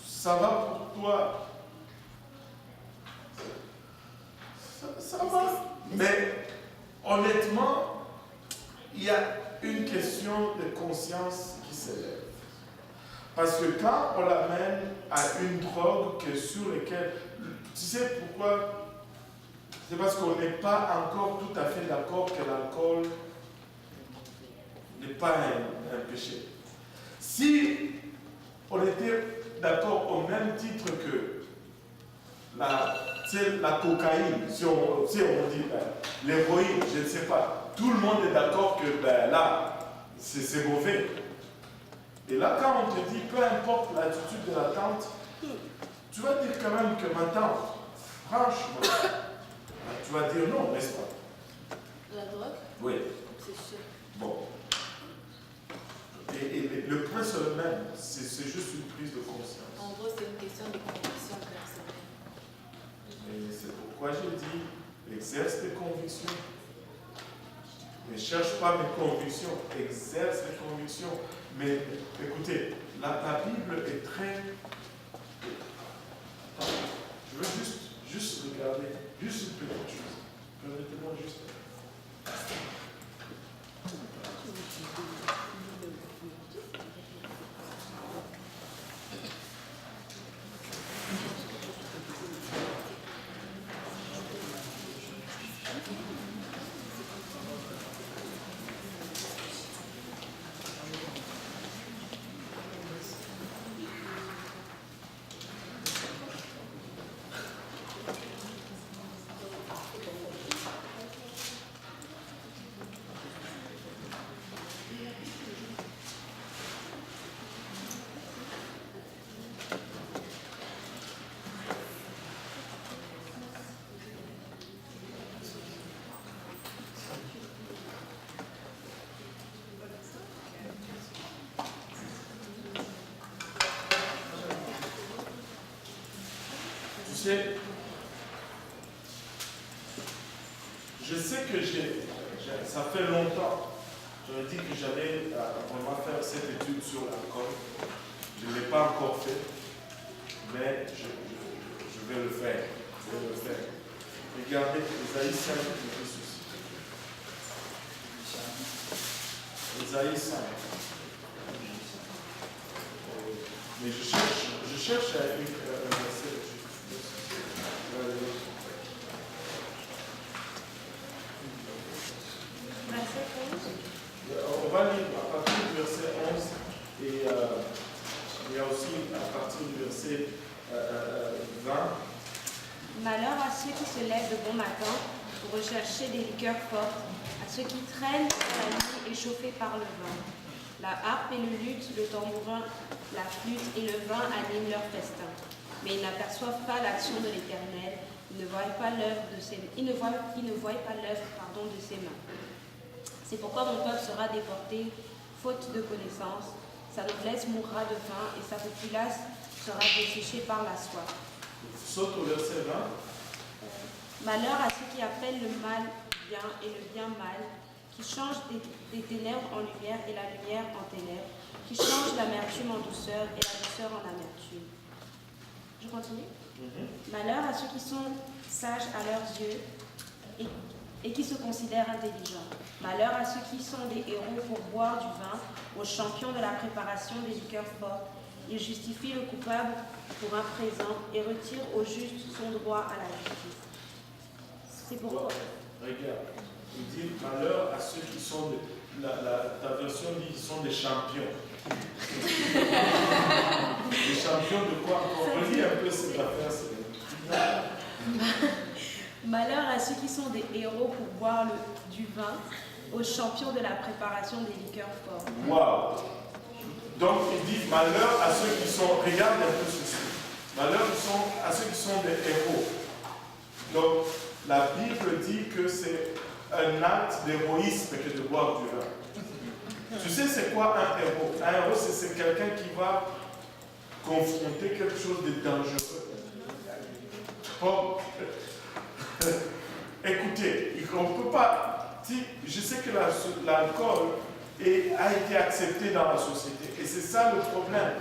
ça va pour toi. Ça va. Mais honnêtement, il y a une question de conscience qui s'élève. Parce que quand on l'amène à une drogue sur laquelle... Tu sais pourquoi? C'est parce qu'on n'est pas encore tout à fait d'accord que l'alcool n'est pas un péché. Si on était d'accord au même titre que la cocaïne, si on dit l'héroïne, je ne sais pas, tout le monde est d'accord que là, c'est mauvais. Et là, quand on te dit, peu importe l'attitude de la tante, tu vas dire quand même que ma tante, franchement, tu vas dire non, n'est-ce pas? La drogue? Oui. C'est sûr. Bon. Et le point c'est le même, c'est juste une prise de conscience. En gros, c'est une question de conviction personnelle. Et c'est pourquoi j'ai dit, exerce tes convictions. Ne cherche pas mes convictions, exerce tes convictions. Mais écoutez, la Bible est très... Attends, je veux juste regarder, juste une petite chose. Permettez-moi juste... Je sais que ça fait longtemps, j'aurais dit que j'allais vraiment faire cette étude sur l'alcool. Je ne l'ai pas encore fait, mais je vais le faire. Regardez, Ésaïe 5, Ésaïe 5. Mais je cherche un verset. On va lire à partir du verset 11 et il y a aussi à partir du verset 20. Malheur à ceux qui se lèvent de bon matin pour rechercher des liqueurs fortes, à ceux qui traînent la nuit échauffés par le vin. La harpe et le luth, le tambourin, la flûte et le vin animent leur festin. Mais ils n'aperçoivent pas l'action de l'Éternel, ils ne voient pas l'œuvre de ses mains. C'est pourquoi mon peuple sera déporté, faute de connaissance, sa noblesse mourra de faim et sa populace sera desséchée par la soif. Saute au verset 20. Malheur à ceux qui appellent le mal bien et le bien mal, qui change des ténèbres en lumière et la lumière en ténèbres, qui change l'amertume en douceur et la douceur en amertume. Je continue. Malheur à ceux qui sont sages à leurs yeux et qui se considèrent intelligents. Malheur à ceux qui sont des héros pour boire du vin, aux champions de la préparation des liqueurs fortes. Ils justifient le coupable pour un présent et retirent au juste son droit à la justice. C'est pourquoi. Regarde, il dit malheur à ceux qui sont ta version dit qu'ils sont des champions. Des champions de quoi? On relit un peu cette affaire. Malheur à ceux qui sont des héros pour boire du vin, aux champions de la préparation des liqueurs fortes. Waouh! Donc il dit malheur à ceux qui sont, regarde un peu ceci, malheur à ceux qui sont des héros. Donc la Bible dit que c'est un acte d'héroïsme que de boire du vin. Tu sais c'est quoi un héros? Un héros c'est quelqu'un qui va confronter quelque chose de dangereux. Bon, écoutez, on ne peut pas. Je sais que l'alcool a été accepté dans la société et c'est ça le problème.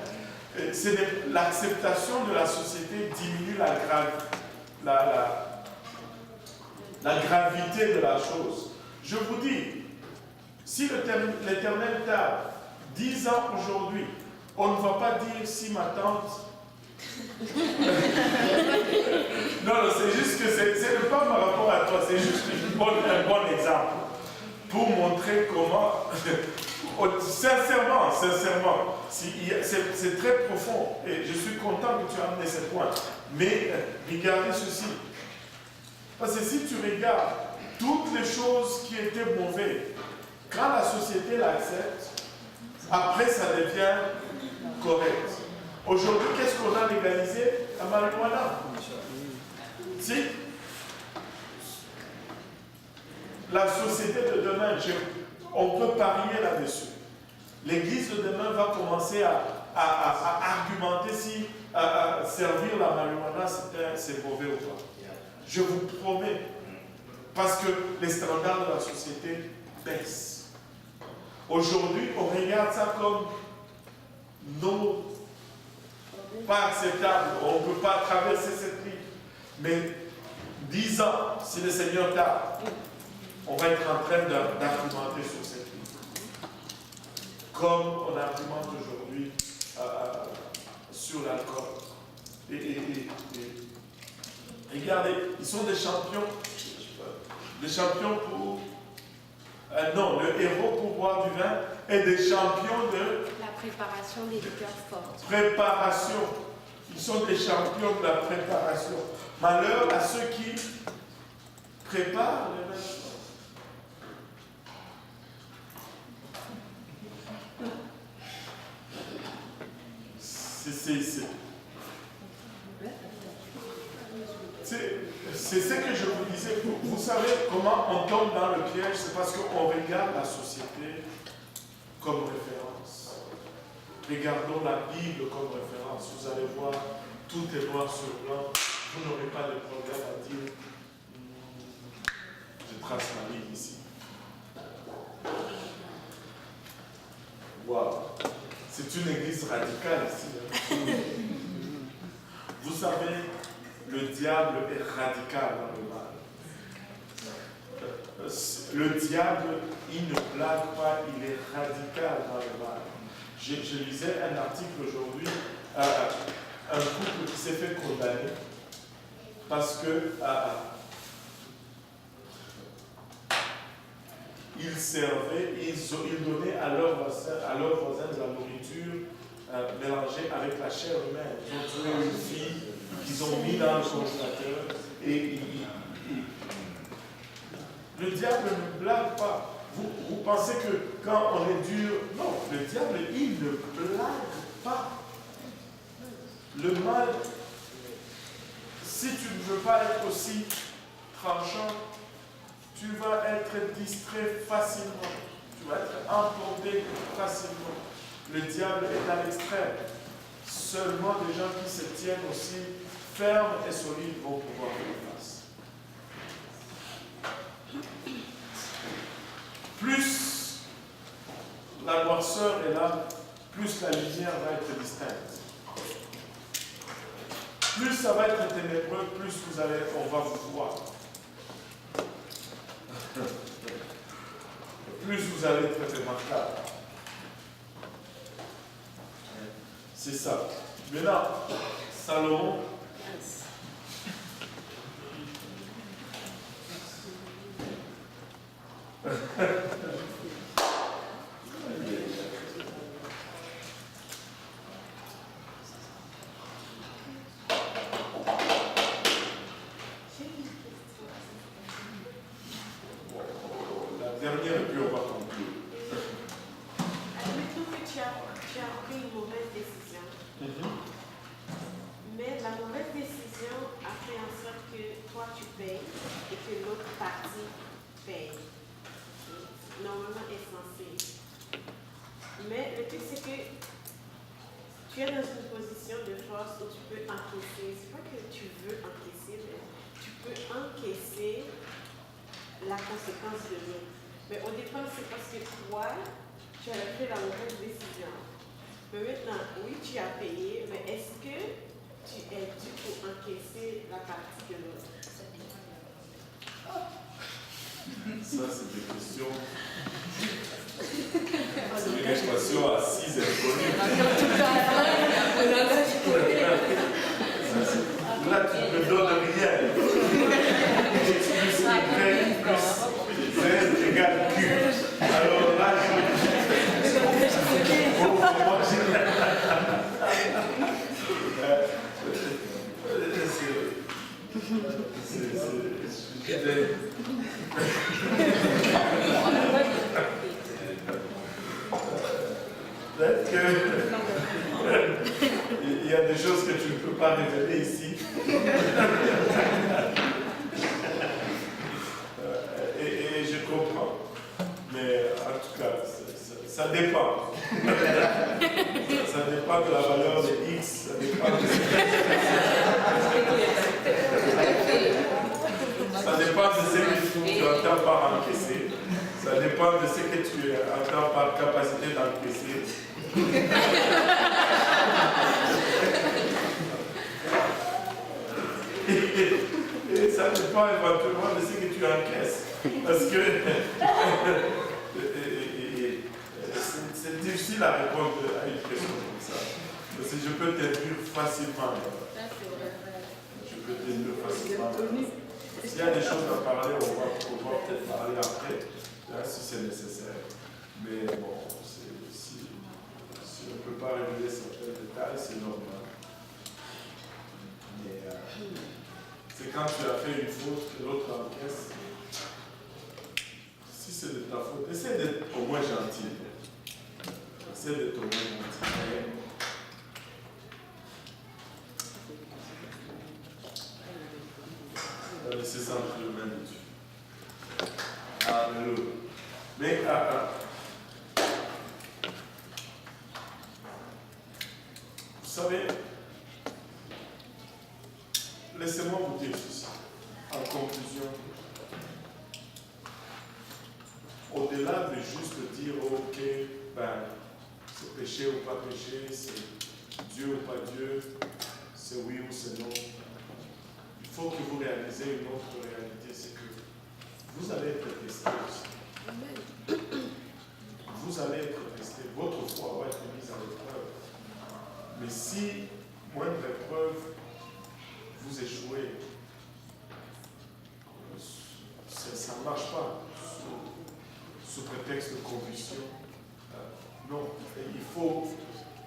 L'acceptation de la société diminue la gravité de la chose. Je vous dis, si l'Éternel tarde 10 ans aujourd'hui, on ne va pas dire si ma tante... non, c'est juste que c'est pas par rapport à toi, c'est juste un bon exemple pour montrer comment, sincèrement, c'est très profond et je suis content que tu as amené ce point. Mais regardez ceci, parce que si tu regardes toutes les choses qui étaient mauvaises, quand la société l'accepte, après ça devient correct. Aujourd'hui, qu'est-ce qu'on a légalisé? La marijuana. Si la société de demain, on peut parier là-dessus. L'Église de demain va commencer à argumenter si servir la marijuana c'est mauvais ou pas. Je vous promets, parce que les standards de la société baissent. Aujourd'hui, on regarde ça comme non pas acceptable, on ne peut pas traverser cette ligne. Mais 10 ans, si le Seigneur tarde, on va être en train d'argumenter sur cette ligne. Comme on argumente aujourd'hui sur l'alcool. Et regardez, ils sont des champions. Des champions pour... non, le héros pour boire du vin et des champions de... La préparation des liqueurs fortes. Préparation. Ils sont des champions de la préparation. Malheur à ceux qui préparent le vin. C'est ce que je vous disais. Vous savez comment on tombe dans le piège? C'est parce qu'on regarde la société comme référence. Regardons la Bible comme référence. Vous allez voir, tout est noir sur blanc. Vous n'aurez pas de problème à dire je trace ma ligne ici. Waouh! C'est une église radicale ici. Vous savez, le diable est radical dans le mal. Le diable, il ne blague pas, il est radical dans le mal. Je lisais un article aujourd'hui, un couple qui s'est fait condamner parce que ils servaient, ils donnaient à leurs voisins de la nourriture mélangée avec la chair humaine. Ils ont tué une fille qu'ils ont mis dans le congélateur et le diable ne blague pas. Vous pensez que quand on est dur, non, le diable, il ne blague pas. Le mal, si tu ne veux pas être aussi tranchant, tu vas être distrait facilement. Tu vas être emporté facilement. Le diable est à l'extrême. Seulement des gens qui se tiennent aussi fermes et solides vont pouvoir faire face. Plus la noirceur est là, plus la lumière va être distincte. Plus ça va être ténébreux, plus on va vous voir. Plus vous allez être remarquable. C'est ça. Maintenant, Salomon, la dernière et puis on va conclure. Admettons que tu as pris une mauvaise décision. Mais la mauvaise décision a fait en sorte que toi tu payes et que l'autre partie paye. Normalement est censé. Mais le truc c'est que tu es dans une position de force où tu peux encaisser. C'est pas que tu veux encaisser, mais tu peux encaisser la conséquence de l'autre. Mais au départ, c'est parce que toi, tu as pris la mauvaise décision. Mais maintenant, oui, tu as payé, mais est-ce que tu es dû pour encaisser la partie de l'autre? Ça, c'est des questions. C'est des questions à 6 inconnus. Là, tu ne me donnes rien. Plus Y plus Z égale Q. Alors là, peut-être qu'il y a des choses que tu ne peux pas révéler ici. Et je comprends. Mais en tout cas, ça dépend. Ça dépend de la valeur de X, ça dépend de ce que tu entends par encaisser. Ça dépend de ce que tu entends par capacité d'encaisser. Et ça dépend éventuellement de ce que tu encaisses. Parce que c'est difficile à répondre à une question comme ça. Parce que je peux t'induire facilement. Je peux t'induire facilement. S'il y a des choses à parler, on va pouvoir peut-être parler après, là, si c'est nécessaire. Mais bon, si on ne peut pas révéler certains détails, c'est normal. Mais c'est quand tu as fait une faute que l'autre encaisse. Si c'est de ta faute, essaie d'être au moins gentil. Essaie d'être au moins gentil. C'est ça le même Dieu. Alléluia. Mais vous savez, laissez-moi vous dire ceci. En conclusion, au-delà de juste dire, ok, ben, c'est péché ou pas péché, c'est Dieu ou pas Dieu, c'est oui ou c'est non. Il faut que vous réalisez une autre réalité, c'est que vous allez être testé aussi. Vous allez être testé, votre foi va être mise à l'épreuve. Mais si, moindre épreuve, vous échouez, ça ne marche pas sous prétexte de conviction. Non, il faut,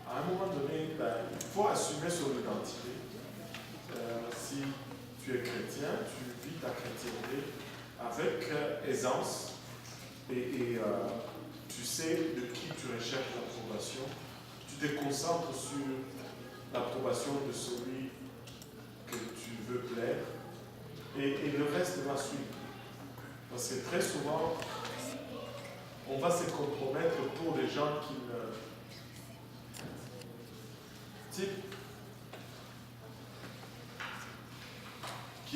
à un moment donné, il faut assumer son identité. Si tu es chrétien, tu vis ta chrétienté avec aisance et tu sais de qui tu recherches l'approbation. Tu te concentres sur l'approbation de celui que tu veux plaire et le reste va suivre. Parce que très souvent, on va se compromettre pour des gens qui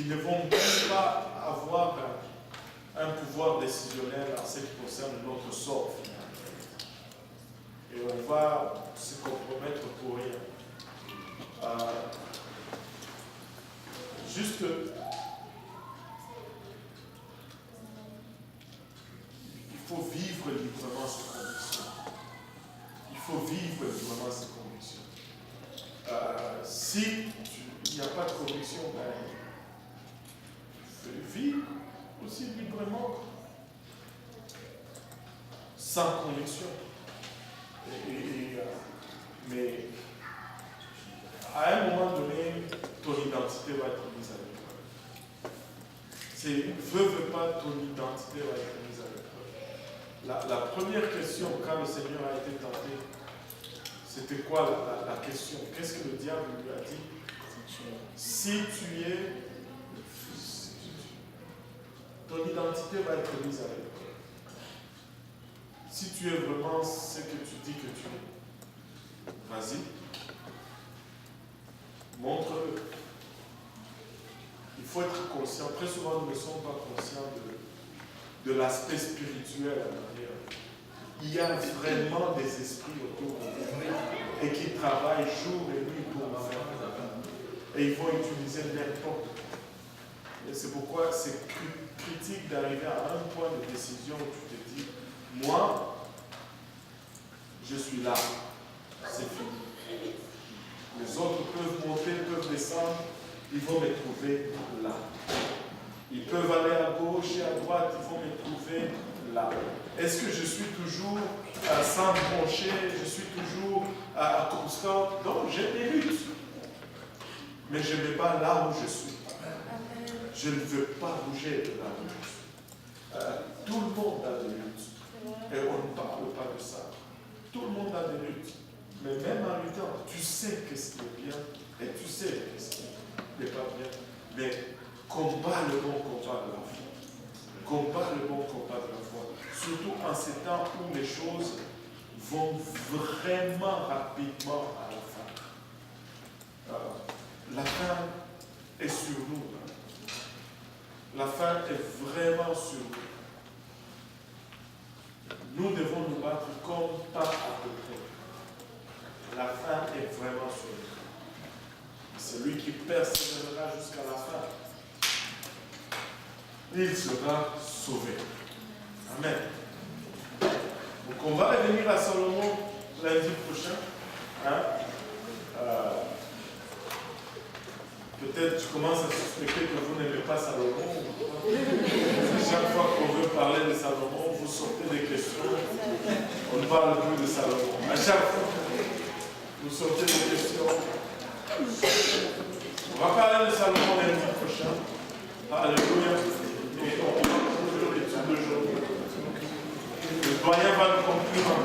ne vont même pas avoir un pouvoir décisionnel en ce qui concerne notre sort. va se compromettre pour rien. Juste, il faut vivre librement ses convictions. Il faut vivre librement ses convictions. Si il n'y a pas de conviction, vis aussi librement, sans conviction. Mais à un moment donné, ton identité va être mise à l'épreuve. Veux pas, ton identité va être mise à l'épreuve. La première question, quand le Seigneur a été tenté, c'était quoi la question? Qu'est-ce que le diable lui a dit? Si tu es le Fils de Dieu, ton identité va être mise à l'épreuve. Si tu es vraiment ce que tu dis que tu es, vas-y, montre-le. Il faut être conscient. Très souvent, nous ne sommes pas conscients de l'aspect spirituel en arrière. Il y a vraiment des esprits autour de nous et qui travaillent jour et nuit pour nous faire. Et ils vont utiliser n'importe quoi. Et c'est pourquoi c'est critique d'arriver à un point de décision où tu te dis, moi, je suis là, c'est fini. Les autres peuvent monter, peuvent descendre, ils vont me trouver là. Ils peuvent aller à gauche et à droite, ils vont me trouver là. Est-ce que je suis toujours sans broncher, je suis toujours constant? Non, j'ai des luttes. Mais je me bats là où je suis. Je ne veux pas bouger de là où je suis. Tout le monde a des luttes. Et on ne parle pas de ça. Tout le monde a des luttes. Mais même en luttant, tu sais qu'est-ce qui est bien et tu sais qu'est-ce qui n'est pas bien. Mais combat le bon combat de la foi. Combat le bon combat de la foi. Surtout en ces temps où les choses vont vraiment rapidement à la fin. La fin est sur nous. La fin est vraiment sur nous. Nous devons nous battre comme pas à peu près. La fin est vraiment sur nous. Celui qui persévérera jusqu'à la fin, il sera sauvé. Amen. Donc on va revenir à Salomon lundi prochain. Peut-être tu commences à suspecter que vous n'aimez pas Salomon. Chaque fois qu'on veut parler de Salomon, vous sortez des questions. On ne parle plus de Salomon. À chaque fois, vous sortez des questions. On va parler de Salomon lundi prochain. Alléluia. Et on va conclure l'étude d'aujourd'hui. Le doyen va nous conclure en